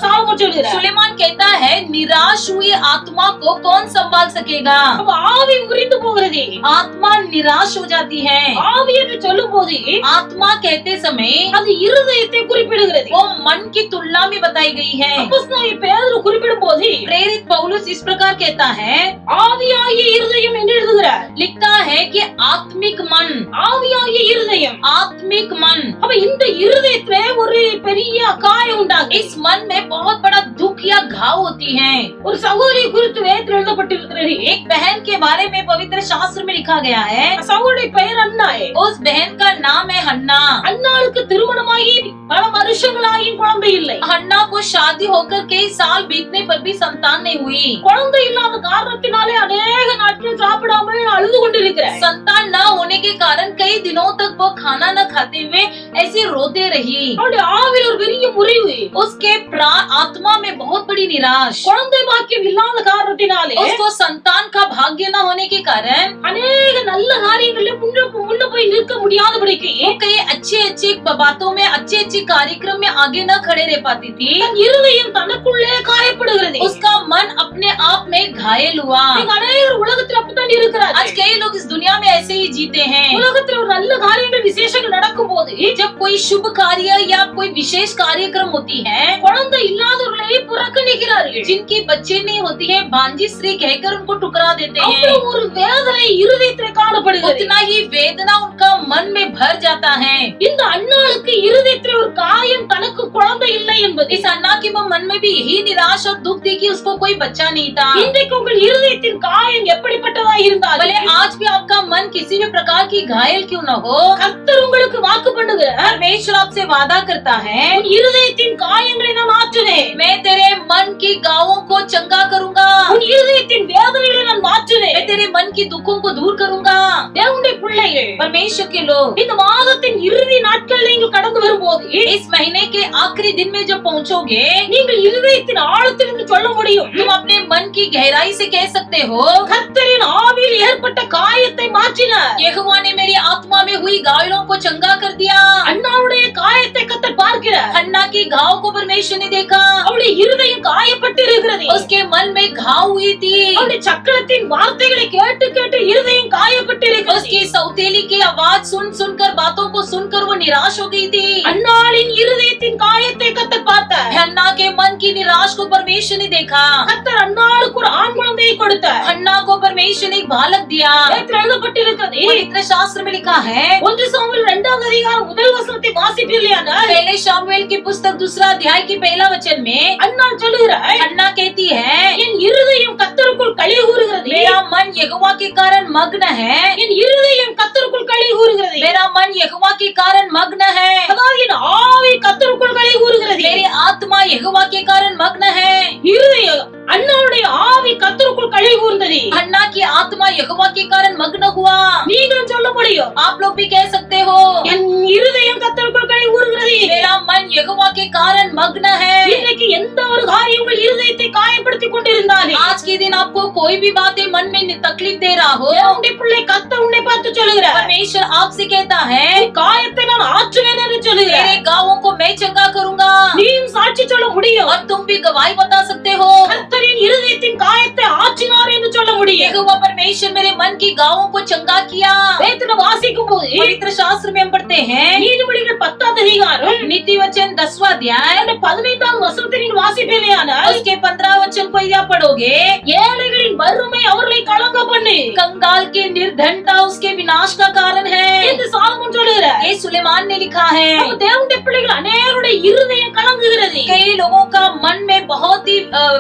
சாலமோன் சொல்கிறார். सुलेमान कहता है, निराश हुई आत्मा को कौन संभाल सकेगा? அப்ப ஆவி முறிந்து போகிறது. आत्मा निराश हो जाती है। ஆவி என்று சொல்லும் போது आत्मा कहते समय அது இருதயத்தை குறிப்பிடுகிறது. वो मन की तुलना में बताई गई है। அப்போஸ்தலனாகிய பேதுரு குறிப்பிடும் போது प्रेरित पौलुस इस प्रकार कहता है, ஆவியாகிய இருதயம் என்று எழுதுகிறார். लिखता है कि आत्मिक मन, ஆவியாகிய இருதயம். आत्मिक मन। அப்ப இந்த இருதயத்திலே ஒரு பெரிய காயம் உண்டாகும். इस मन में बहुत बड़ा दुख या घाव होती है। ஒரு சகோதரி குறித்து வேதத்தில் எழுதப்பட்டிருக்கிறது. एक बहन के बारे में पवित्र शास्त्र में लिखा गया है। சகோதரி பெயர் அன்னாள். उस बहन का नाम है हन्ना। அன்னாளுக்கு திருமணமாகி பல வருஷங்களாகி குழந்தை இல்லை. हन्ना को शादी होकर कई साल बीतने पर भी संतान नहीं हुई। குழந்தை இல்லாத காரணத்தினாலே अनेक நாட்கள் சாப்பிடாமல் அழுது கொண்டிருக்கிறார். संतान न होने के कारण कई दिनों तक वो खाना न खाते हुए ऐसे रोते रही। அவளுடைய ஆவியில் ஒரு பெரிய முறிவு. उसके प्राण आत्मा में बहुत बड़ी निराश। குழந்தை பாக்கியம் இல்லாத காரணத்தினாலே उसको संतान का भाग्य न होने के कारण अनेक நல்ல காரியங்களில் முன்ன போய் நிற்க முடியாதபடிக்கு वो कई अच्छे बातों में अच्छे कार्यक्रम में आगे न खड़े रह पाती थी। தன் இருதயம் தனக்குள்ளே காயப்படுகிறது. उसका मन अपने आप में घायल हुआ। நீங்க அநேகர் உலகத்தில் அப்படித்தான் இருக்கிறார்கள். आज कई लोग इस दुनिया में ऐसे ही जीते हैं। உலகத்தில் ஒரு நல்ல காரியங்கள் விசேஷங்கள் நடக்கும் போது जब कोई शुभ कार्य या कोई विशेष कार्यक्रम होती है, குழந்தை இல்லாதவர்களை புறக்கணிக்கிறார்கள். जिनकी बच्चे नहीं होती है, भांजी स्त्री कहकर उनको ठुकरा देते हैं। அவ்வளவு ஒரு வேதனை இருதயத்தில் காணப்படுகிறது. उतना ही वेदना उनका मन में भर जाता है। இந்த அன்னாளுக்கு இருதயத்தில் ஒரு காயம், தனக்கு குழந்தை இல்லை என்பது. इस अन्ना के मन में भी यही निराश और दुख थी कि उसको कोई बच्चा नहीं था। இன்றைக்கு உங்கள் இருதயத்தின் காயம் எப்படிப்பட்டதா இருந்தாலும், भले आज भी आपका मन किसी भी प्रकार की घायल क्यों न हो, கர்த்தர் உங்களுக்கு வாக்கு பண்ணுகிறார். परमेश्वर आपसे वादा करता है, உன் இருதயத்தின் காயங்களை நான் ஆற்றுவேன். मैं तेरे मन की घावों को चंगा करूंगा। உன் இருதயத்தின் வேதனைகளை நான் மாற்றுவேன். मैं तेरे मन की दुखों को दूर करूंगा। தேவனுடைய பிள்ளை பிள்ளைகள் परमेश्वर के लोग இந்த மாதத்தின் இறுதி நாட்கள் நீங்கள் கடந்து வரும்போது इस महीने के आखिरी दिन में जब पहुंचोगे நீங்கள் இருதயத்தின் ஆழத்திலிருந்து சொல்ல முடியும், तुम अपने मन की गहराई से कह सकते हो, கர்த்தரின் ஆவியில் ஏற்பட்ட காயத்தை மாற்றினார். यहोवा ने मेरी आत्मा में हुई घायलों को चंगा कर दिया। அன்னாளுடைய காயத்தை கர்த்தர் பார்க்கிறார். हन्ना की घाव को परमेश्वर ने देखा, அவளுடைய இருதயம் காயப்பட்டு இருக்கிறது. उसके मन में घाव हुई थी, அவளுடைய சக்கரத்தின் வார்த்தைகளை கேட்டு கேட்டு இருதயம் காயப்பட்டு இருக்கிறது. उसकी सौतेली की आवाज सुन सुनकर बातों को सुनकर वो निराश हो गई थी। அன்னாளின் இருதயத்தின் காயத்தை கர்த்தர் பார்த்தார். हन्ना के मन की निराश को परमेश्वर ने देखा। கர்த்தர் அன்னாளுக்கு ஒரு ஆண் குழந்தையை கொடுத்தார். हन्ना को परमेश्वर ने एक बालक दिया। வேதத்தில் எழுதப்பட்டிருக்கிறது. पवित्र शास्त्र में लिखा है, 1 சாமுவேல் 2ஆம் அதிகாரம் முதல் வசனத்தை வாசிப்பீர்களானால் पहले शामुएल की पुस्तक 2 अध्याय की पहला वचन में அன்னாள் சொல்லுகிறாள், हन्ना कहती है, என் இருதயம் கர்த்தருக்குள் களி கூறுகிறது. मेरा मन यहोवा के कारण मग्न है, என் இருதயம் கர்த்தருக்குள் களி கூறுகிறது. मेरा मन यहोवा के कारण मग्न है, அதாவது என் ஆவி கர்த்தருக்குள் களி கூறுகிறது. मेरी आत्मा यहोवा के कारण मग्न है। இருதயம் அன்னாளுடைய ஆவி கர்த்தருக்குள் களி கூர்ந்தது. हन्ना की आत्मा यहोवा के कारण मग्न हुआ। நீங்களும் சொல்ல முடியும், आप लोग भी कह सकते हो, என் இருதயம் கர்த்தருக்குள் களி கூறுகிறது. मेरा मन यहोवा के कारण मग्न है। இன்னைக்கு எந்த ஒரு காரியம் உங்கள் இருதயத்தை காயப்படுத்தி கொண்டிருந்தாலும் आज के दिन आपको कोई भी बातें मन में तकलीफ दे रहा हो, உன்னுடைய பிள்ளை கர்த்தர் உன்னை பார்த்து சொல்லுகிறார், परमेश्वर आपसे कहता है, காயத்தை நான் ஆற்றுவேன் என்று சொல்லுகிறார். मेरे गाँवों को मैं चंगा करूंगा। நீயும் சாட்சி சொல்ல முடியும், और तुम भी गवाही बता सकते हो, கர்த்தரின் இருதயத்தின் காயத்தை ஆற்றினார் என்று சொல்ல முடியும். यहोवा परमेश्वर मेरे मन की गाँवों को चंगा किया। வேதத்தை வாசிக்கும் போது पवित्र शास्त्र में हम पढ़ते हैं, நீதிமொழிகள் 10ஆம் அதிகாரம் नीति वचन 10वां अध्याय 15ஆம் வசனத்தை நீங்கள் வாசிப்பீர்களானால் उसके 15 वचन को यदि आप पढ़ोगे, ஏழைகளின் வறுமை அவர்களை கலங்க பண்ணு कंगाल की निर्धनता उसके विनाश का कारण है, என்று சாலமோன் சொல்லுகிறார். ये सुलेमान ने लिखा है। அப்ப தேவனுடைய பிள்ளைகள் அநேகருடைய இருதயம் கலங்குகிறது. कई लोगों का मन में बहुत ही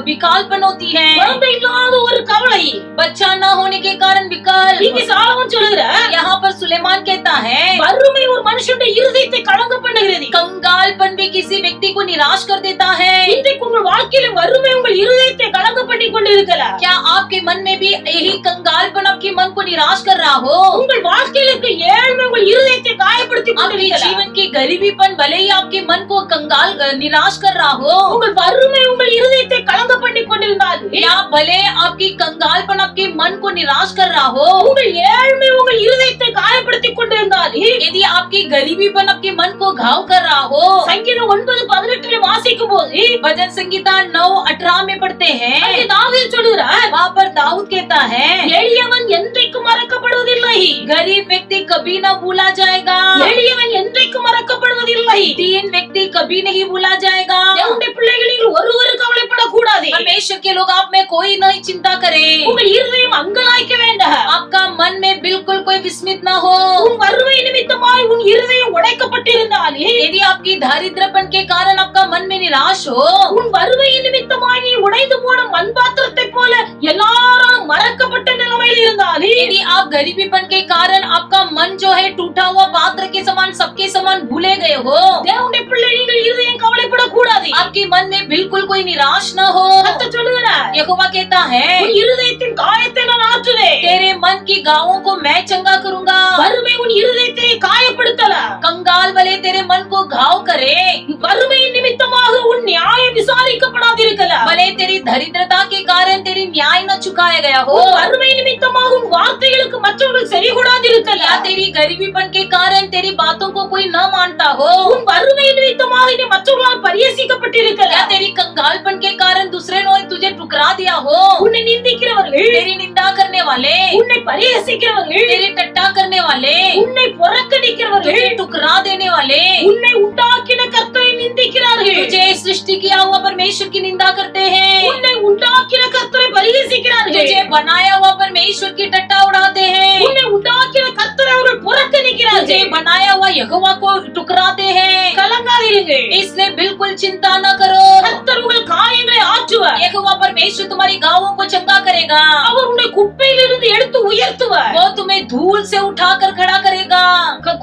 विकल्पन होती है, குழந்தை இல்லாத ஒரு கவலை. बच्चा न होने के कारण विकल्प। இங்கே சாலமோன் சொல்லுகிறார், यहाँ पर सुलेमान कहता है, வறுமை ஒரு மனுஷனுடைய இருதயத்தை கலங்க பண்ணுகிறது. कंगालपन भी किसी व्यक्ति को निराश कर देता है। இன்றைக்கு உங்கள் வாழ்க்கையில வறுமை உங்கள் இருதயத்தை கலங்க பண்ணி கொண்டிருக்கலாம். क्या आपके मन में भी यही कंगालपन आपके मन को निराश कर रहा हो? உங்கள் வாழ்க்கையில இருக்க ஏழ்மை உங்கள் இருதயத்தை காயப்படுத்தி आपके கொண்டிருக்கலாம். जीवन की गरीबीपन भले ही आपके मन को कंगाल निराश कर रहा हो, உங்கள் வறுமை உங்கள் இருதயத்தை கலங்க பண்ணி கொண்டிருந்தாலும் या भले आपकी कंगालपन आपके मन को निराश कर रहा हो, உங்கள் ஏழ்மை உங்கள் இருதயத்தை காயப்படுத்தி கொண்டிருந்தாலும் यदि आपकी गरीबीपन आपके मन को घाव कर रहा हो, சங்கீதம் 9:18 வாசிக்கும் போது भजन संगीता 9:18 में पढ़ते हैं, அங்கே தாவீது சொல்கிறார், वहाँ पर दाऊद कहता है, எளியவன் என்றைக்கும் மறக்கப்படுவதில்லை. गरीब व्यक्ति कभी न भूला जाएगा, எளியவன் என்றைக்கும் மறக்கப்படுவதில்லை. दीन व्यक्ति कभी नहीं भूला जाएगा। தேவனுடைய பிள்ளைகளில் ஒருவரும் கவலைப்படக்கூடாது. परमेश्वर के लोग आप में कोई नहीं चिंता करे, உங்கள் இருதயம் அங்கலாய்க்க வேண்டாம். आपका मन में बिल्कुल कोई विस्मित न हो। உன் வறுமை நிமித்தமாய் உன் இருதயம் உடைக்கப்பட்டிருந்தாலே, यदि आपकी दारिद्रपन के कारण आपका मन में निराश हो, உன் வறுமை நிமித்தமாய் நீ உடைந்து போன மண்பாத்திரத்தை போல எல்லாரும் மறக்கப்பட்ட நிலைமையில் இருந்தாலே, यदि आप गरीबीपन के कारण आपका मन जो है टूटा हुआ पात्र के समान सबके समान भूले गए हो, தேவனுடைய பிள்ளை நீங்கள் இருதயம் கவலைப்படக்கூடாது. आपके मन में बिल्कुल कोई निराश न हो। கர்த்தர் சொல்லுகிறார், यहोवा कहता है, உன் இருதயத்தின் காயத்தை நான் ஆற்றுவேன். तेरे मन की गाँवों को मैं चंगा करूंगा। வறுமை உன் இருதயத்தை காயப்படுத்தலாம். कंगाल भले तेरे मन को घाव करे, வறுமை நிமித்தமாக உன் நியாயம் விசாரிக்கப்படாதிருக்கலாம். भले तेरी दरिद्रता के कारण तेरी न्याय न चुकाया गया हो, உன் வறுமை நிமித்தமாக உன் வார்த்தைகளுக்கு மற்றவர்கள் செவி या கொடாதிருக்கலாம். तेरी गरीबीपन के कारण तेरी बातों को कोई न मानता हो, உன் வறுமை நிமித்தமாக நீ மற்றவர்களால் या பரியசிக்கப்பட்டிருக்கலாம். तेरी कंगालपन के कारण दूसरे ने तुझे ठुकरा दिया हो, உன்னை நிந்திக்கிறவர்கள், तेरी निंदा करने वाले, உன்னை பரியசிக்கிறவர்கள், तेरी टट्टा करने वाले, உன்னை புறக்கணிக்கிறவர்கள், तुझे ठुकरा देने वाले, உன்னை உண்டாக்கின கர்த்தரை நிந்திக்கிறார்கள். तुझे सृष्टि किया हुआ परमेश्वर की निंदा करते हैं, உன்னை உண்டாக்கின கர்த்தரை பரிகசிக்கிறார்கள். तुझे बनाया हुआ परमेश्वर की टट्टा उड़ाते हैं, உன்னை உண்டாக்கின கர்த்தரை அவர்கள் तुझे புறக்கணிக்கிறார்கள். बनाया हुआ यहोवा को ठुकराते हैं। கலங்காதீர்கள், इसलिए बिल्कुल चिंता न करो, கர்த்தர் உங்கள் காயங்களை ஆற்றுவார். यहोवा परमेश्वर तुम्हारी गाँवों को चंगा करेगा, அவர் உன்னை குப்பையிலிருந்து எடுத்து உயர்த்துவார். वो तुम्हें धूल से उठाकर खड़ा करेगा,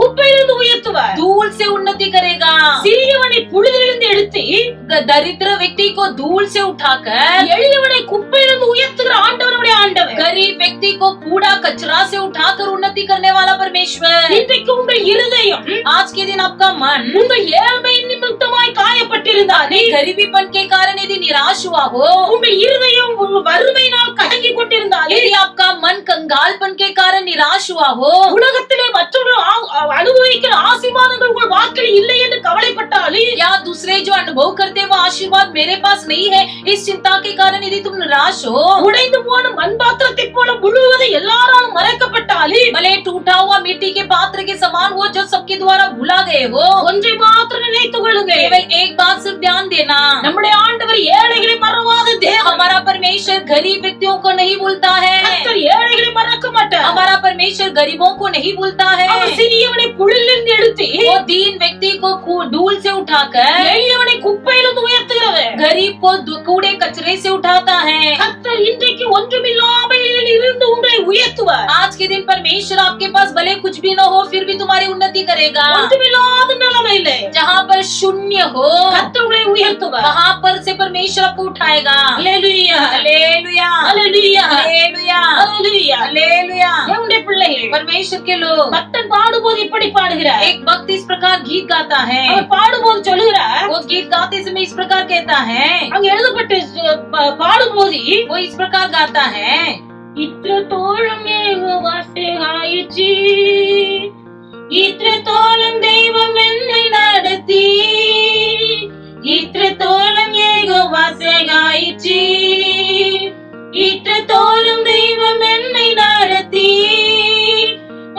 குப்பை குப்பையிலிருந்து உயர்த்துவார். धूल से उन्नति करेगा। சிறியவனை புழுதிலிருந்து எடுத்து दरिद्र व्यक्ति को धूल से उठाकर எளியவனை குப்பையிலிருந்து உயர்த்துகிற ஆண்டவருடைய ஆண்டவர். गरीब व्यक्ति को कूड़ा कचरा से उठाकर उन्नति करने वाला परमेश्वर। இன்றைக்கு உங்கள் இருதயம் आज के दिन आपका मन உங்கள் ஏழ்மையின் நிமித்தமாய் காயப்பட்டிருந்தாலே, गरीबीपन के कारण यदि निराश हुआ हो, உங்கள் இருதயம் வறுமையினால் கலங்கி கொண்டிருந்தாலே, यदि आपका मन कंगालपन के कारण निराश हुआ हो, உலகத்திலே மற்றவர்கள் அனுபவிக்கிற ஆசீர்வாதங்கள் உங்கள் வாழ்க்கையில் இல்லை என்று கவலைப்பட்டாலே, या दूसरे जो अनुभव करते वो आशीर्वाद मेरे पास नहीं है, इस चिंता के कारण यदि तुम निराश हो, உடைந்து போன மண் பாத்திரத்தை போல முழுவதும் எல்லாராலும் மறைக்கப்பட்டாலே, भले टूटा हुआ मिट्टी के पात्र के समान हो जो सबके द्वारा भुला गए हो, ஒன்றை மாத்திரம் நினைத்துக் கொள்ளுங்கள். केवल एक बात सिर्फ ध्यान देना, நம்முடைய ஆண்டவர் ஏழைகளை மறவாத தேவன். हमारा परमेश्वर गरीब व्यक्तियों को नहीं भूलता है, கர்த்தர் ஏழைகளை மறக்க மாட்டார். हमारा परमेश्वर गरीबों को नहीं भूलता है। அவர் சிறியவனை புழுதிலிருந்து எடுத்து वो दीन व्यक्ति को धूल से उठाकर எளியவனை குப்பையிலிருந்து உயர்த்துகிறவர். गरीब को कूड़े कचरे से उठाता है। கர்த்தர் இன்றைக்கு ஒன்றுமில்லாமல் இருந்து உங்களை உயர்த்துவார். आज के दिन परमेश्वर आपके पास भले कुछ भी न हो फिर भी तुम्हारी उन्नति करेगा। ஒன்றுமில்லாத நிலைமையிலே जहाँ पर शून्य हो கர்த்தர் உங்களை உயர்த்துவார். वहाँ पर से परमेश्वर आपको उठाएगा। அல்லேலூயா, हालेलुया, அல்லேலூயா, हालेलुया, அல்லேலூயா. हालेलुया। தேவனுடைய பிள்ளைகள், परमेश्वर के लोग, பக்தன் பாடும்போது இப்படி பாடுகிறார். एक भक्त इस प्रकार गीत गाता है। அவர் பாடும்போது சொல்லுகிறார், वो गीत गाते समय इस प्रकार कहता है, அங்க எழுதப்பட்டு பாடும்போது वो इस प्रकार गाता है, இத்திரத்தோளும் யெகோவா சகாயிச்சி, இத்திரத்தோளும் தெய்வம் என்னை நடத்தி, இத்திரத்தோளும் யெகோவா சகாயிச்சி, இத்திரத்தோளும் தெய்வம் என்னை நடத்தி,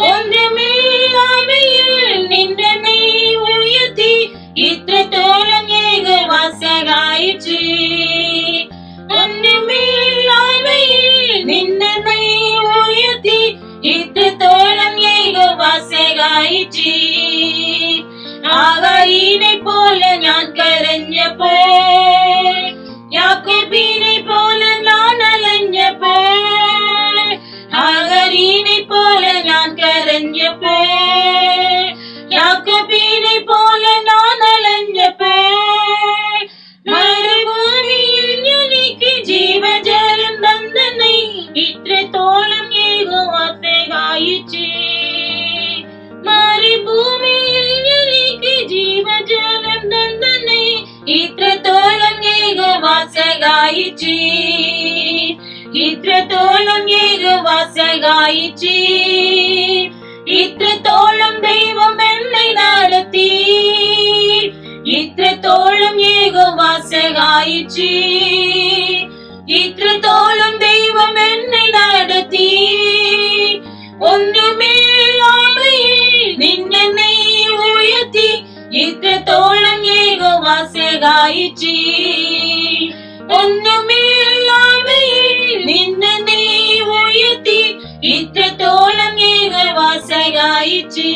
ஒன்றுமில்லாமையில் நின்றனை உயர்த்தி, இத்திரத்தோளும் யெகோவா சகாயிச்சி, ஒன்றுமில்லாமையில் நின்றனை உயர்த்தி, இத்திரத்தோளும் யெகோவா சகாயிச்சி. ആകായിനെ പോലെ ഞാൻ കരഞ്ഞപ്പോൾ, യാക്കോബിനെ പോലെ ഞാൻ അലഞ്ഞപ്പോൾ, ആകാരിനെ പോലെ ഞാൻ കരഞ്ഞപ്പോൾ, യാക്കോബിനെ പോലെ ഞാൻ അലഞ്ഞപ്പോൾ, മരുഭൂമിയിൽ എനിക്ക് ജീവജലം തന്നനെ, ഇത്രത്തോളം യഹോവ സഹായിച്ചു. മരുഭൂമിയിൽ എനിക്ക് ജീവജലം തന്നനെ, ഇത്രത്തോളം യഹോവ സഹായിച്ചു, ഇത്രത്തോളം യഹോവ സഹായിച്ചു, ഇത്രത്തോളം ദൈവം എന്നെ നടത്തി, ഇത്രത്തോളം യഹോവ സഹായിച്ചു, ഇത്രത്തോളം ദൈവം എന്നെ നടത്തി, ഒന്നുമില്ലായ്മയിൽ നിന്നെ ഉയർത്തി, ഇത്രത്തോളം യഹോവ സഹായിച്ചു, ഒന്നുമില്ലായ്മയിൽ നിന്നെ ഉയർത്തി, ഇത്രത്തോളം യഹോവ സഹായിച്ചു.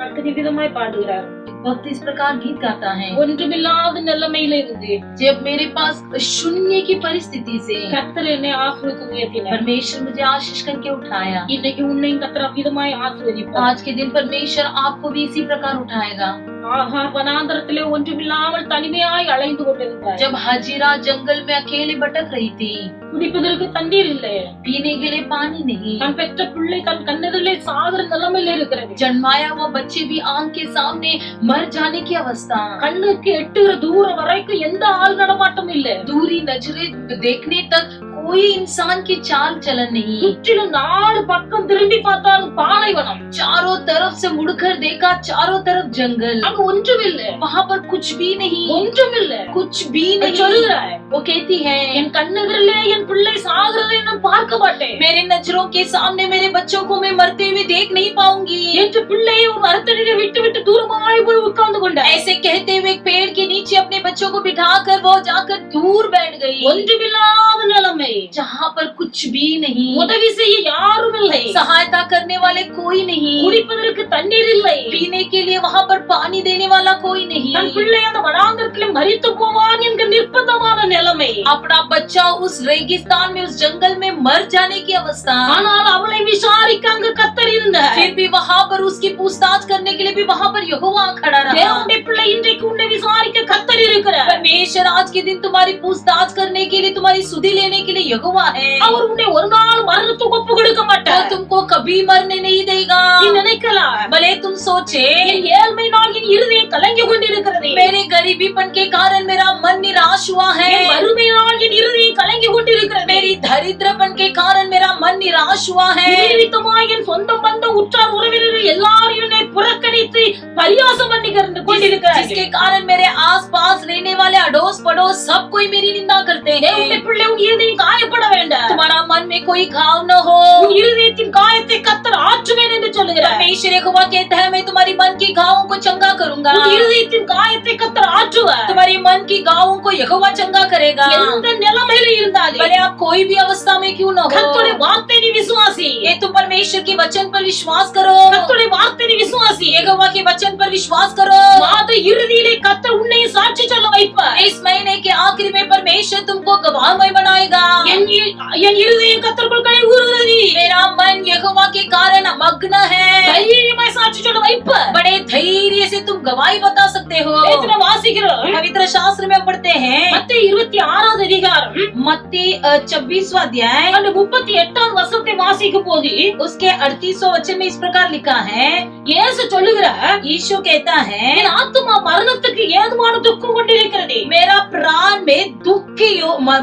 அடுத்த விதமாய் பாடுகிறார். भक्त इस प्रकार गीत गाता है, ஒன்றுமில்லாத நிலைமையில இருந்து जब मेरे पास शून्य की परिस्थिति से கர்த்தர் என்னை ஆசீர்வதித்து உயர்த்தினார். परमेश्वर मुझे आशीष करके उठाया। இன்னைக்கு உன்னையும் கர்த்தர் விதமாய் ஆசீர்வதிப்பார். आज के दिन परमेश्वर आपको भी इसी प्रकार उठाएगा। ஆகார் வனாந்தரத்திலே ஒன்றுமில்லாமல் தனிமையாய் அலைந்து கொண்டிருந்தார். जब हजीरा जंगल में अकेले भटक रही थी, குடிப்பதற்கு தண்ணீர் இல்லை, पीने के लिए पानी नहीं, தன் பெற்ற பிள்ளை தன் கண்ணெதிரிலே சாகிற நிலைமையில இருக்கிறது. जन्माया हुआ बच्चे भी आंख के सामने मर जाने की अवस्था, கண்ணுக்கு எட்டுகிற தூரம் வரைக்கும் எந்த ஆள் நடமாட்டம் இல்ல, दूरी नजरे देखने तक कोई इंसान की चाल चलन नहीं, சுற்றிலும் நாலு பக்கம் திரும்பி பார்த்தாலும் பாலைவனம், चारों तरफ से मुड़कर देखा चारों तरफ जंगल, அங்க ஒன்றுமில்லை, वहाँ पर कुछ भी नहीं, ஒன்றுமில்லை. कुछ भी नहीं। சொல்லுகிறாய், वो कहती है, என் கண்ணெதிரிலே என் பிள்ளை சாகிறதை நான் பார்க்க மாட்டேன், मेरे नजरों के सामने मेरे बच्चों को मैं मरते हुए देख नहीं पाऊंगी। என்று பிள்ளையை ஒரு மரத்தடியில விட்டு விட்டு தூரமாய் போய் உட்கார்ந்து கொண்டார். ऐसे कहते हुए एक पेड़ के नीचे अपने बच्चों को बिठाकर वो जाकर दूर बैठ गई। ஒன்றுமில்லாத நிலைமை, जहाँ पर कुछ भी नहीं, உதவி செய்ய யாரும் இல்லை, सहायता करने वाले कोई नहीं, குடிப்பதற்கு தண்ணீர் இல்லை, पीने के लिए वहाँ पर पानी देने वाला कोई नहीं, தன் பிள்ளை அந்த வனாந்தரத்தில் மரித்து போவான் என்கிற நிர்பந்தமான நிலைமை, अपना बच्चा उस रेगिस्तान में, उस जंगल में मर जाने की अवस्था, ஆனால் அவளை விசாரிக்க அங்கு கர்த்தர் இருந்தார். फिर भी वहाँ पर उसकी पूछताछ करने के लिए भी वहाँ पर यहोवा खड़ा रहा। தேவனுடைய பிள்ளை இன்றைக்கு உன்னை விசாரிக்க கர்த்தர் இருக்கிறார். परमेश्वर आज के दिन तुम्हारी पूछताछ करने के लिए, तुम्हारी सुधि लेने के लिए यहोवा है। அவர் உன்னை ஒரு நாள் மரணத்துக்கு ஒப்பு கொடுக்க वो மாட்டார். तुमको कभी मरने नहीं देगा। நீ நினைக்கலாம், भले तुम सोचे என் ஏழ்மையினால் என் இருதயம் கலங்கி கொண்டிருக்கிறது, मेरे गरीबीपन के कारण मेरा मन निराश हुआ है, என் வறுமையினால் என் இருதயம் கலங்கி கொண்டிருக்கிறது, मेरी दरिद्रपन के कारण मेरा मन निराश हुआ है, இது நிமித்தமாய் என் சொந்த பந்த உற்றார் உறவினர்கள் எல்லாரும் என்னை புறக்கணித்து பரியாசம் பண்ணி கொண்டிருக்கிறார்கள். जिसके कारण मेरे आस पास रहने वाले अड़ोस पड़ोस सब कोई मेरी निंदा करते हैं। தேவனுடைய பிள்ளை உன் இருதயம் காயப்பட வேண்டாம். तुम्हारा मन में कोई घाव न हो। உன் இருதயத்தின் காயத்தை கர்த்தர் ஆற்றுவேன் என்று சொல்லுகிறார். परमेश्वर यहोवा कहता है मैं तुम्हारी मन की घावों को चंगा करूंगा। உன் இருதயத்தின் காயத்தை கர்த்தர் ஆற்றுவார். तुम्हारी मन की घावों को यहोवा चंगा करेगा। எந்த நிலைமையில இருந்தாலும் भले आप कोई भी अवस्था में क्यों न हो, கர்த்தருடைய வார்த்தை நீ விசுவாசி. ये तुम परमेश्वर के वचन पर विश्वास करो। கர்த்தருடைய வார்த்தை நீ விசுவாசி. यहोवा के वचन पर विश्वास करो। மாத இறுதியிலே கர்த்தர் உன்னை சாட்சி சொல்ல வைப்பார். इस महीने के आखिरी में परमेश्वर तुमको गवाहमय बनाएगा। என் இருதயம் கர்த்தருக்குள் களி கூறுகிறது. मेरा मन यहोवा के कारण मग्न है। தைரியமாய் சாட்சி சொல்ல வைப்பார். बड़े धैर्य से तुम गवाही बता सकते हो। வேதனை வாசிக்கிறோம். पवित्र शास्त्र में पढ़ते हैं மத்தேயு 26வது அதிகாரம் मत्ती 24वां अध्याय அந்த 38வது வசனத்தை வாசிக்கும் போது उसके 38वां वचन में इस प्रकार लिखा है, இயேசு சொல்லுகிறார், यीशु कहता है என் ஆத்துமா மரணத்துக்கு ஏதுவான துக்கம் கொண்டிருக்கிறது. मेरा प्राण में दुख के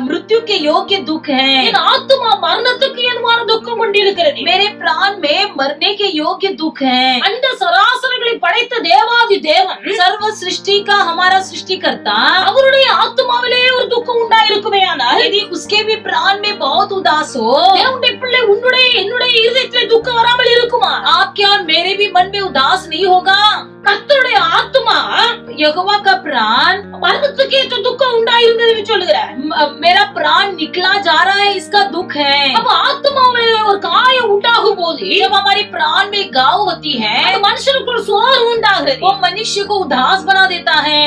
मृत्यु के योग्य दुख है। என் ஆத்துமா மரணத்துக்கு ஏதுவான துக்கம் கொண்டிருக்கிறது. मेरे प्राण में मरने के योग्य दुख है। அந்த சராசரங்களை படைத்த தேவாதி தேவன் सर्व सृष्टि का हमारा सृष्टिकर्ता, அவருடைய ஆத்துமாவிலே ஒரு துக்கம் உண்டாயிருக்குமேயானால் यदि उसके भी प्राण में बहुत उदास हो, தேவனுடைய பிள்ளை உன்னுடைய என்னுடைய இருதயத்திலே துக்கம் வராமல் இருக்குமா? आपके और मेरे भी मन में उदास नहीं होगा? கர்த்தருடைய ஆத்துமா यहोवा का प्राण மரணத்துக்கு ஏற்ற துக்கம் உண்டாயிருந்தது என்று சொல்லுகிறார். मेरा प्राण निकला जा रहा है, इसका दुख है। அப்ப ஆத்துமாவிலே ஒரு காயம் உண்டாகும் போது जब हमारे प्राण में घाव होती है, அந்த மனுஷனுக்குள் சோர்வு உண்டாகிறது. वो मनुष्य को उदास बना देता है।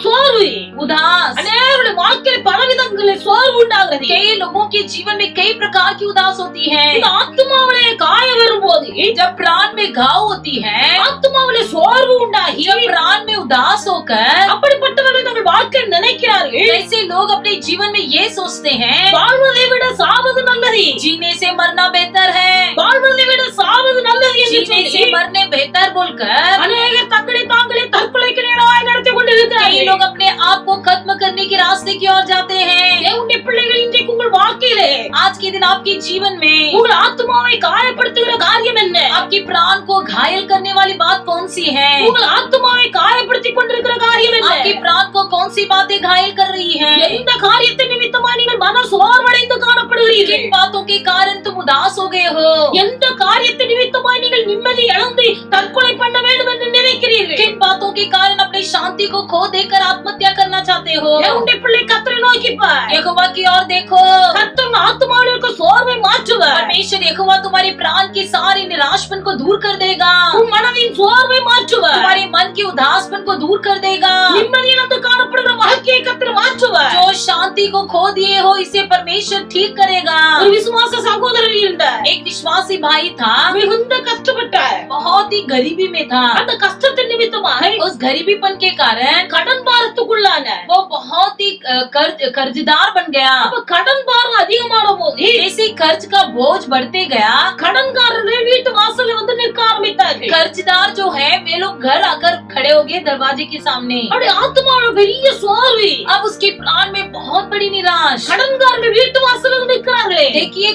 சோர்வு उदास அநேகருடைய வாழ்க்கையில் பலவிதங்களில் சோர்வு உண்டாகிறது. कई लोगों के जीवन में कई प्रकार की उदास होती है। இந்த ஆத்துமாவிலே காயம் வரும்போது जब प्राण में घाव होती है, ஆத்துமாவிலே சோர்வு உண்டாகி जब प्राण में उदास होकर அப்படிப்பட்டவர்கள் தங்கள் வாழ்க்கையில் நினைக்கிறார்கள், जैसे लोग अपने जीवन में ये सोचते हैं வாழ்வதை விட சாவது நல்லது, जीने से मरना बेहतर है, வாழ்வதை விட சாவது நல்லது என்று जीने से சொல்லி मरने बेहतर बोलकर அநேகர் தங்களை தாங்களே தற்கொலைக்கு நேராய் நடத்தி कई கொண்டிருக்கிறார்கள். लोग अपने आप को खत्म करने के रास्ते की ओर जाते हैं। தேவனுடைய பிள்ளைகள் இன்றைக்கு உங்கள் வாழ்க்கையிலே आज के दिन आपके जीवन में உங்கள் ஆத்துமாவை காயப்படுத்துகிற காரியம் என்ன? आपके प्राण को घायल करने वाली बात कौन सी है? உங்கள் ஆத்துமாவை காயப்படுத்திக் கொண்டிருக்கிற காரியம் என்ன? आपके प्राण को कौन सी बातें घायल कर रही हैं? எந்த காரியத்தின் நிமித்தமா நீங்கள் மன சோர்வடைந்து காணப்படுகிறீர்கள்? किन बातों के कारण तुम उदास हो गए हो? எந்த காரியத்தின் நிமித்தமா நீங்கள் நிம்மதி இழந்து தற்கொலை பண்ண வேண்டும் என்று நினைக்கிறீர்கள்? किन बातों के कारण अपनी शांति को खो देकर आत्महत्या करना चाहते हो? தேவனுடைய பிள்ளை கர்த்தரை நோக்கி பார். यहोवा की ओर देखो। கர்த்தர் ஆத்துமாவில் இருக்க சோர்வை மாற்றுவார். परमेश्वर यहोवा तुम्हारे प्राण की सारी निराशपन को दूर कर देगा। உன் மனதின் சோர்வை மாற்றுவார். तुम्हारे मन की उदासपन को दूर कर देगा। நிம்மதி இழந்து காணப்படுகிற வாழ்க்கையை கர்த்தர் மாற்றுவார். जो शांति को खो दिए हो, इसे परमेश्वर ठीक करेगा। ஒரு விசுவாச சகோதரர் இருந்தார். एक विश्वासी भाई था, மிகுந்த கஷ்டப்பட்டார். बहुत ही गरीबी में था। அந்த கஷ்டத்தின் நிமித்தமாக उस गरीबीपन के कारण கடன் பாரத்துக்குள்ளான वो बहुत ही कर्जदार बन गया। அப்ப கடன் பாரம் அதிகமான போது जैसे कर्ज का बोझ बढ़ते गया, கடன்காரர்கள் வீட்டு வாசல்ல வந்து நிற்க ஆரம்பித்தார்கள். कर्जदार जो है वे लोग घर आकर खड़े हो गए दरवाजे के सामने। அவருடைய ஆத்துமாவில் பெரிய சோர்வு. अब उसके प्राण में बहुत बड़ी निराश। கடன்காரர்கள் வீட்டு வாசல்ல வந்து நிற்கிறார்களே. देखिए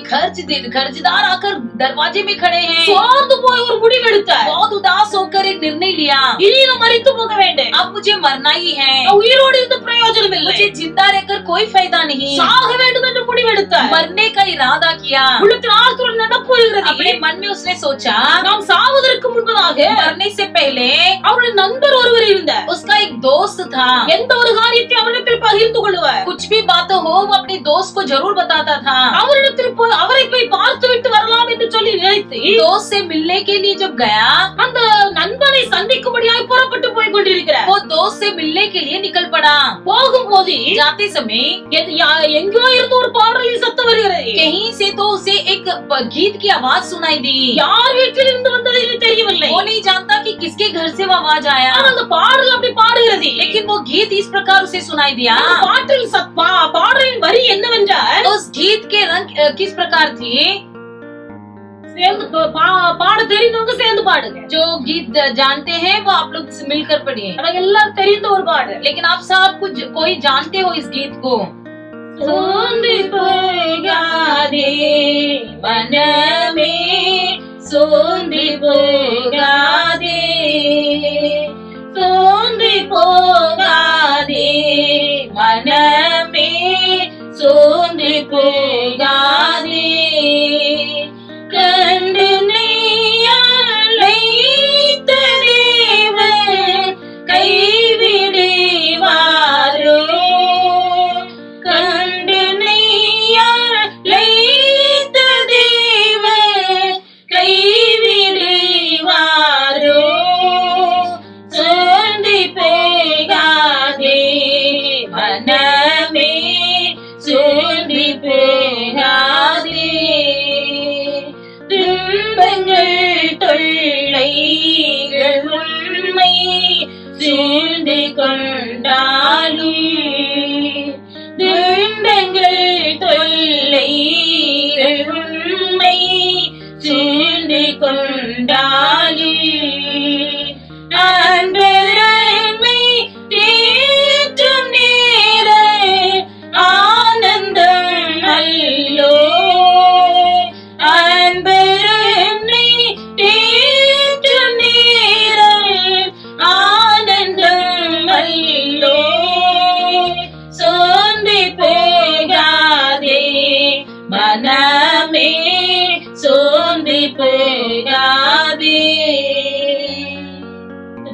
कर्जदार आकर दरवाजे में खड़े हैं। சோர்ந்து போய் ஒரு முடிவு எடுத்தார். बहुत उदास होकर एक निर्णय लिया, இனி நான் மரித்து போக வேண்டும். अब मुझे मरना ही है, நான் உயிரோடு இருந்து பிரயோஜனம் இல்லை. मुझे जिंदा रहकर कोई फायदा नहीं, சாக வேண்டும் என்று முடிவெடுத்தார். मरने का इरादा किया. உள்ளத்தில் ஆழ்த்துள்ள நடப்புகிறது. अपने मन में उसने सोचा, நாம் சாவதற்கு முன்பதாக मरने से पहले அவருடைய நண்பர் ஒருவர் இருந்தார். उसका एक दोस्त था. எந்த ஒரு காரியத்தை அவரிடத்தில் பகிர்ந்து கொள்வார். कुछ भी बात हो वो अपने दोस्त को जरूर बताता था. அவரிடத்தில் அவரை போய் பார்த்து விட்டு வரலாம் என்று சொல்லி நினைத்து दोस्त से मिलने के लिए जब गया, அந்த நண்பனை சந்திக்கும்படியாய் புறப்பட்டு போய் கொண்டிருக்கிறார். वो दोस्त से मिलने के लिए निकल पड़ा. போகும்போது जाते समय எங்கோ இருந்து ஒரு பாடலின் சத்தம் வருகிறது. कहीं से तो उसे एक गीत की आवाज सुनाई दी. யார் வீட்டில் இருந்து வந்தது என்று தெரியவில்லை. वो नहीं जानता कि किसके घर से वो आवाज आया, அந்த பாடல் அப்படி பாடுகிறது. लेकिन वो गीत इस प्रकार उसे सुनाई दिया. பாட்டில் பாடலின் வரி என்னவென்றால், उस गीत के रंग किस प्रकार थी? சேர்ந்து பாட தெரிந்தவங்க சேர்ந்து பாடுங்க. जो गीत जानते हैं वो आप लोग मिलकर पढ़िए. நமக்கு எல்லாம் தெரிந்த ஒரு பாடல். लेकिन आप सब कुछ कोई जानते हो इस गीत को. சோர்ந்து போகாதே மனமே, சோர்ந்து போகாதே, சோர்ந்து போகாதே மனமே, சோர்ந்து போகாதே, கண்டு நீ அழைத்த தேவன் கைவிடுவாரோ, கண்டு நீ அழைத்த தேவன் கைவிடுவாரோ, சோர்ந்து போகாதே மனமே, சோர்ந்து போகாதே, துன்பங்கள் தொல்லைகள் உண்மை சூழ்ந்து கொண்டாலும், துன்பங்கள் தொல்லைகள் உண்மை சூழ்ந்து கொண்டாலும், அன்பரன்மை தேற்றும் நேர ஆனந்தம் அல்லோ, அன்பரன்மை தேற்றும் நேர ஆனந்தம் அல்லோ, சோர்ந்து போகாதே மனமே, சோர்ந்து போகாதே.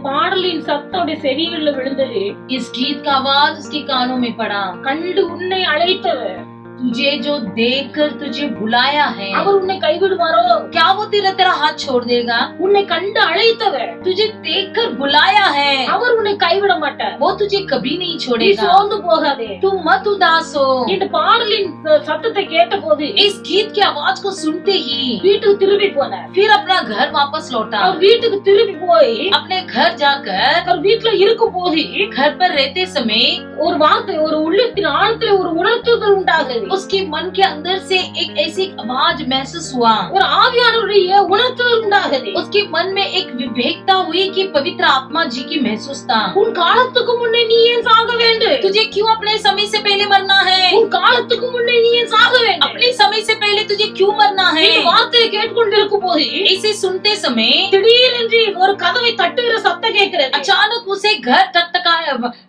பாடலின் சத்தோட செவிகளில் விழுந்தது. इस गीत का आवाज उसके कानों में पड़ा. கண்டு உன்னை அழைத்தவர், तुझे जो देखकर तुझे बुलाया है, அவர் உன்னை கைவிடுவாரோ? क्या वो तेरा हाथ छोड़ देगा? உன்னை கண்டு அழைத்தவர், तुझे देखकर बुलाया है, அவர் உன்னை கைவிட மாட்டார். वो तुझे कभी नहीं நீ छोड़ेगा. சோர்ந்து போகாதே. तुम मत उदास हो. இந்த பாடலின் சத்தத்தை கேட்டபோது इस गीत की आवाज को सुनते ही வீட்டுக்கு திரும்பி போனார். फिर अपना घर वापस लौटा. அவர் வீட்டுக்கு திரும்பி போய் अपने घर जाकर அவர் வீட்டுல இருக்கும் போது घर पर रहते समय ஒரு வார்த்தை, ஒரு உள்ளத்தின் ஆழத்துல ஒரு உணர்த்துதல் உண்டாகுது. उसके मन के अंदर से एक ऐसी आवाज महसूस हुआ. ஒரு ஆவியானவருடைய உணர்த்துதல் உண்டாகுது. उसके मन में एक विवेकता हुई कि पवित्र आत्मा जी की महसूस था. உன் காலத்துக்கு முன்னே நீ ஏன் சாக வேண்டும்? तुझे क्यों अपने समय से पहले मरना है? உன் காலத்துக்கு முன்னே நீ ஏன் சாக வேண்டும்? अपने समय से पहले तुझे क्यों मरना है? இந்த வார்த்தையை கேட்டுக்கொண்டிருக்கும் போது इसे सुनते समय திடீரென்று ஒரு கதவை தட்டுகிற சத்தம் கேட்கிறது. अचानक उसे घर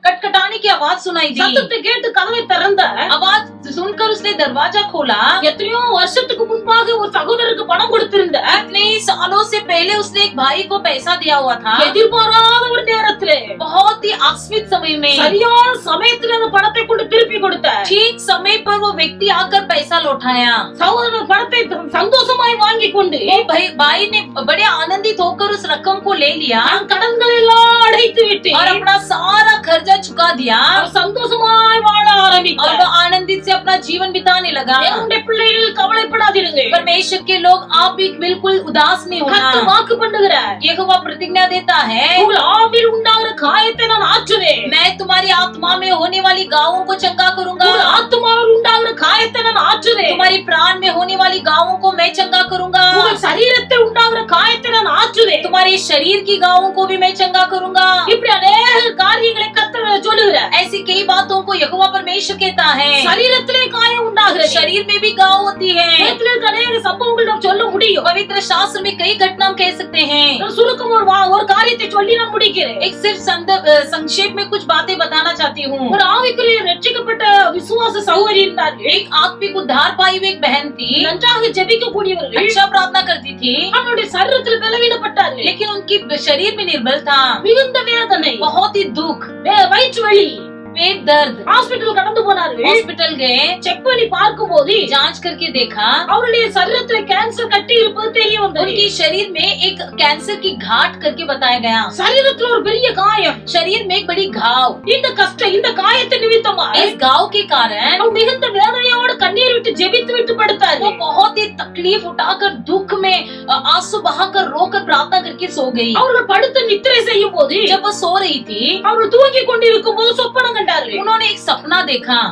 खटखटाने की आवाज सुनाई दी. சத்தத்தை கேட்டு கதவை திறந்த आवाज सुनकर उसने दरवाजा खोला. எத்தனையோ வருஷத்துக்கு முன்பாக ஒரு சகோதரருக்கு பணம் கொடுத்திருந்த इतने सालों से पहले उसने एक भाई को पैसा दिया हुआ था. எதிர்பாராத ஒரு நேரத்திலே बहुत ही आकस्मिक समय में சரியான சமயத்தில் அந்த பணத்தை கொண்டு திருப்பி கொடுத்தார். ठीक समय पर वो व्यक्ति आकर पैसा लौटाया. சகோதரர் பணத்தை சந்தோஷமாய் வாங்கி கொண்டு भाई ने बड़े आनंदित होकर उस रकम को ले लिया தன் கடன்கள் எல்லாம் அடைத்து விட்டு और अपना सारा कर्जा चुका दिया அவர் சந்தோஷமாய் வாழ और ஆரம்பித்தார். वो आनंदित से अपना जीवन बिताने लगा. தேவனுடைய பிள்ளைகள் கவலைப்படாதீர்கள். परमेश्वर के लोग आप भी बिल्कुल उदास नहीं கர்த்தர் होना. வாக்கு பண்ணுகிறார். यहोवा प्रतिज्ञा देता है, உங்கள் ஆவியில் உண்டாகிற காயத்தை நான் ஆற்றுவேன். मैं तुम्हारी आत्मा में होने वाली गाँवों को चंगा करूंगा. உங்கள் ஆத்துமாவில் உண்டாகிற காயத்தை நான் ஆற்றுவேன். तुम्हारी प्राण में होने वाली गाँवों को मैं चंगा करूंगा. உங்கள் சரீரத்தில் உண்டாகிற உண்டாகிற காயத்தை நான் ஆற்றுவேன். तुम्हारे शरीर की घावों को भी मैं चंगा करूंगा। இப்படி अनेक காரியங்களை கர்த்தர் சொல்லுகிறார். ऐसी कई बातों को यहोवा परमेश्वर कहता है। சரீரத்திலே காயம் உண்டாகிறது, शरीर में भी घाव होती है। வேதத்தில் இருக்க अनेक சம்பவங்கள் நாம் சொல்ல முடியும். पवित्र शास्त्र में कई घटना हम कह सकते हैं। நான் சுருக்கமா ஒரு காரியத்தை சொல்லி நான் முடிக்கிறேன். एक सिर्फ संक्षेप में कुछ बातें बताना चाहती हूँ। ஒரு ஆவிக்குரிய ரட்சிக்கப்பட்ட விசுவாச சகோதரி இருந்தார்கள். एक आत्मिक उद्धार पाई हुई एक बहन थी, நன்றாக ஜெபிக்கக்கூடியவர்கள். अच्छा प्रार्थना करती थी, அவருடைய சரீரத்தில் பலவீனப்பட்டார்கள். लेकिन उनकी शरीर में निर्बल था, மிகுந்த வேதனை, बहुत ही दुख, வயிற்று வலி, पेट दर्द। ஹாஸ்பிடல் கடந்து போனார்கள். हॉस्पिटल गए, செக் பண்ணி பார்க்கும்போது जांच करके देखा அவருடைய சரீரத்துல கேன்சர் கட்டி இருப்பது தெரிய வந்தது. उनके शरीर में एक कैंसर की घाट करके बताया गया। சரீரத்துல ஒரு பெரிய காயம், शरीर में एक बड़ी घाव। இந்த கஷ்டம், இந்த காயத்தை நிமித்தமா इस घाव के कारण அவர் மிகுந்த வேதனையோடு கண்ணீர் விட்டு ஜெபித்து விட்டு படுத்தார். वो बहुत ही तकलीफ उठाकर दुख में आंसू बहाकर रोकर प्रार्थना करके सो गई। அவர்கள் படுத்து நித்திரை செய்யும் போது, जब वो सो रही थी, அவர்கள் தூங்கி கொண்டிருக்கும் போது சொப்பனம் கண்டார்கள். उन्होंने एक सपना देखा।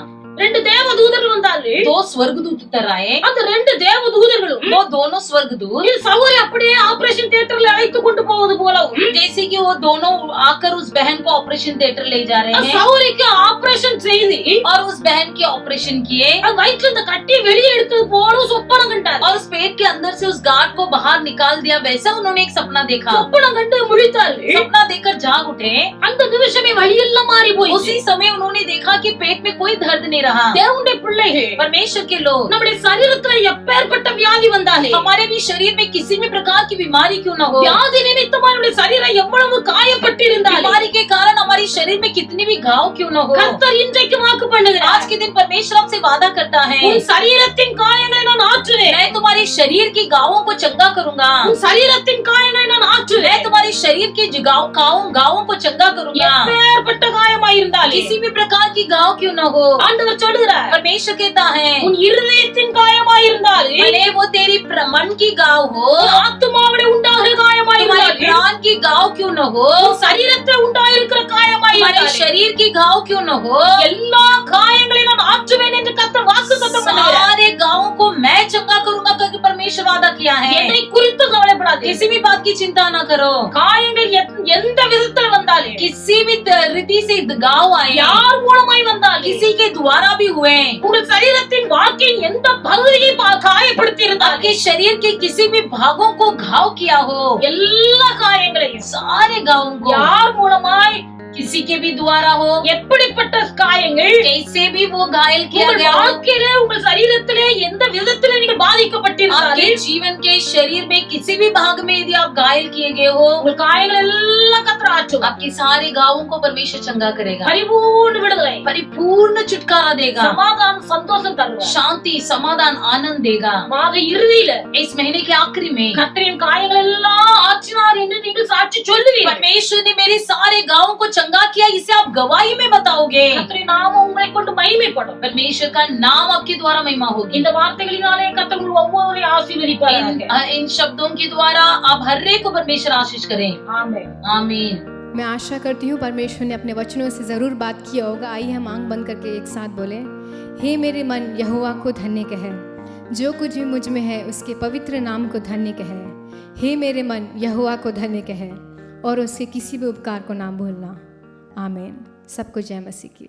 ரெண்டு தேவதூதர்கள் வந்தார்கள். दो स्वर्गदूत उतर आए। அந்த ரெண்டு தேவதூதர்களும் वो दोनों स्वर्गदूत இந்த சகோதரி அப்படியே ஆபரேஷன் தியேட்டர்ல அழைத்து கொண்டு போவது போலவும், जैसे कि वो दोनों आकर उस बहन को ऑपरेशन थिएटर ले जा रहे हैं சகோதரிக்கு ஆபரேஷன் செய்து और उस बहन के ऑपरेशन किए அந்த வயிற்றுல இந்த கட்டியை வெளியே எடுத்தது போல சொப்பனம் கண்டார். और उस पेट के अंदर से उस गांठ को बाहर निकाल दिया, वैसा उन्होंने एक सपना देखा। சொப்பனம் கண்டு முழித்தார்கள். सपना देखकर जाग उठे। அந்த நிமிஷமே வழியெல்லாம் மாறி போயிடுச்சு. उसी समय उन्होंने देखा कि पेट में कोई दर्द नहीं रहा। தேவனுடைய பிள்ளைகள், परमेश्वर के लोग, நம்முடைய சரீரத்துல எப்பேற்பட்ட வியாதி வந்தாலே, हमारे भी शरीर में किसी भी प्रकार की बीमारी क्यों न हो, வியாதி நிமித்தமா நம்முடைய சரீரம் எவ்வளவு காயப்பட்டிருந்தாலும், बीमारी के कारण हमारी शरीर में कितनी भी घाव क्यों न हो, கர்த்தர் இன்றைக்கு வாக்கு பண்ணுகிறார். आज के दिन परमेश्वर हमसे वादा करता है, உன் சரீரத்தின் காயங்களை நான் ஆற்றுவேன். मैं तुम्हारे शरीर की घावों को चंगा करूंगा। உன் சரீரத்தின் காயங்களை நான் मैं ஆற்றுவேன். तुम्हारे शरीर की घावों को चंगा करूंगा। எப்பேற்பட்ட காயமாயிருந்தாலும், किसी भी प्रकार की घाव क्यों न हो, ஆண்டவர் சொல்லுகிறார், परमेश्वर कहता है, உன் இருதயத்தின் காயமாயிருந்தாலும், भले वो तेरी मन की घाव हो, உன் ஆத்துமாவிலே உண்டாகிற तुम्हारे காயமாயிருந்தாலும், प्राण की घाव क्यों न हो, உன் சரீரத்துல உண்டாயிருக்கிற तुम्हारे காயமாயிருந்தாலும், शरीर की घाव क्यों न हो, எல்லா காயங்களையும் நான் ஆற்றுவேன் என்று கர்த்தர் வாக்குத்தத்தம் பண்ணுகிறார். सारे घावों को मैं चंगा करूंगा करके परमेश्वर वादा किया है। என்னை குறித்து கவலைப்படாதே. किसी भी बात की चिंता न करो। காயங்கள் எந்த விதத்துல வந்தாலும், किसी भी रीति से घाव आए, யார் மூலமாய் வந்தாலும், किसी के द्वारा भी हुए, உங்கள் சரீரத்தின் வாழ்க்கையின் எந்த பகுதியை காயப்படுத்தி இருந்தாலும், आपके शरीर के किसी भी भागों को घाव किया हो, எல்லா காயங்களையும் सारे घावों को யார் மூலமாய், किसी के भी द्वारा हो, எப்படிப்பட்ட காயங்கள் कैसे भी वो घायल किया உங்கள் गया हो, வாழ்க்கையிலே உங்கள் சரீரத்திலே எந்த விதத்திலே நீங்கள் आपके பாதிக்கப்பட்டிருந்தாலும், जीवन के शरीर में किसी भी भाग में यदि आप घायल किए गए हो, உங்கள் காயங்கள் எல்லாம் கர்த்தர் ஆற்றுவார். आपके सारे घावों को परमेश्वर चंगा करेगा, பரிபூர்ண விடுதலை, परिपूर्ण छुटकारा देगा, சமாதானம், சந்தோஷம் தருவார். शांति समाधान आनंद देगा। மாத இறுதியில इस महीने के आखिरी में கர்த்தரின் காயங்கள் எல்லாம் ஆற்றினார் என்று நீங்கள் சாட்சி சொல்லுவீர்கள். परमेश्वर ने मेरे सारे घावों को चंगा किया, इसे आप गवाही में बताओगे। கர்த்தரின் நாமம் உங்களை கொண்டு மகிமைப்படும். परमेश्वर का नाम आपके द्वारा महिमा होगी। இந்த வார்த்தைகளினாலே கர்த்தர் உங்கள் ஒவ்வொருவரையும் ஆசீர்வதிப்பாராக. इन शब्दों के द्वारा आप हर एक को परमेश्वर आशीष करें। ஆமென். आमीन। मैं आशा करती हूँ परमेश्वर ने अपने वचनों से ज़रूर बात किया होगा। आइए हम आंख बंद करके एक साथ बोले, हे मेरे मन यहोवा को धन्य कहे, जो कुछ भी मुझ में है उसके पवित्र नाम को धन्य कहे। हे मेरे मन यहोवा को धन्य कहे और उसके किसी भी उपकार को ना भूलना। आमीन। सबको जय मसीह की।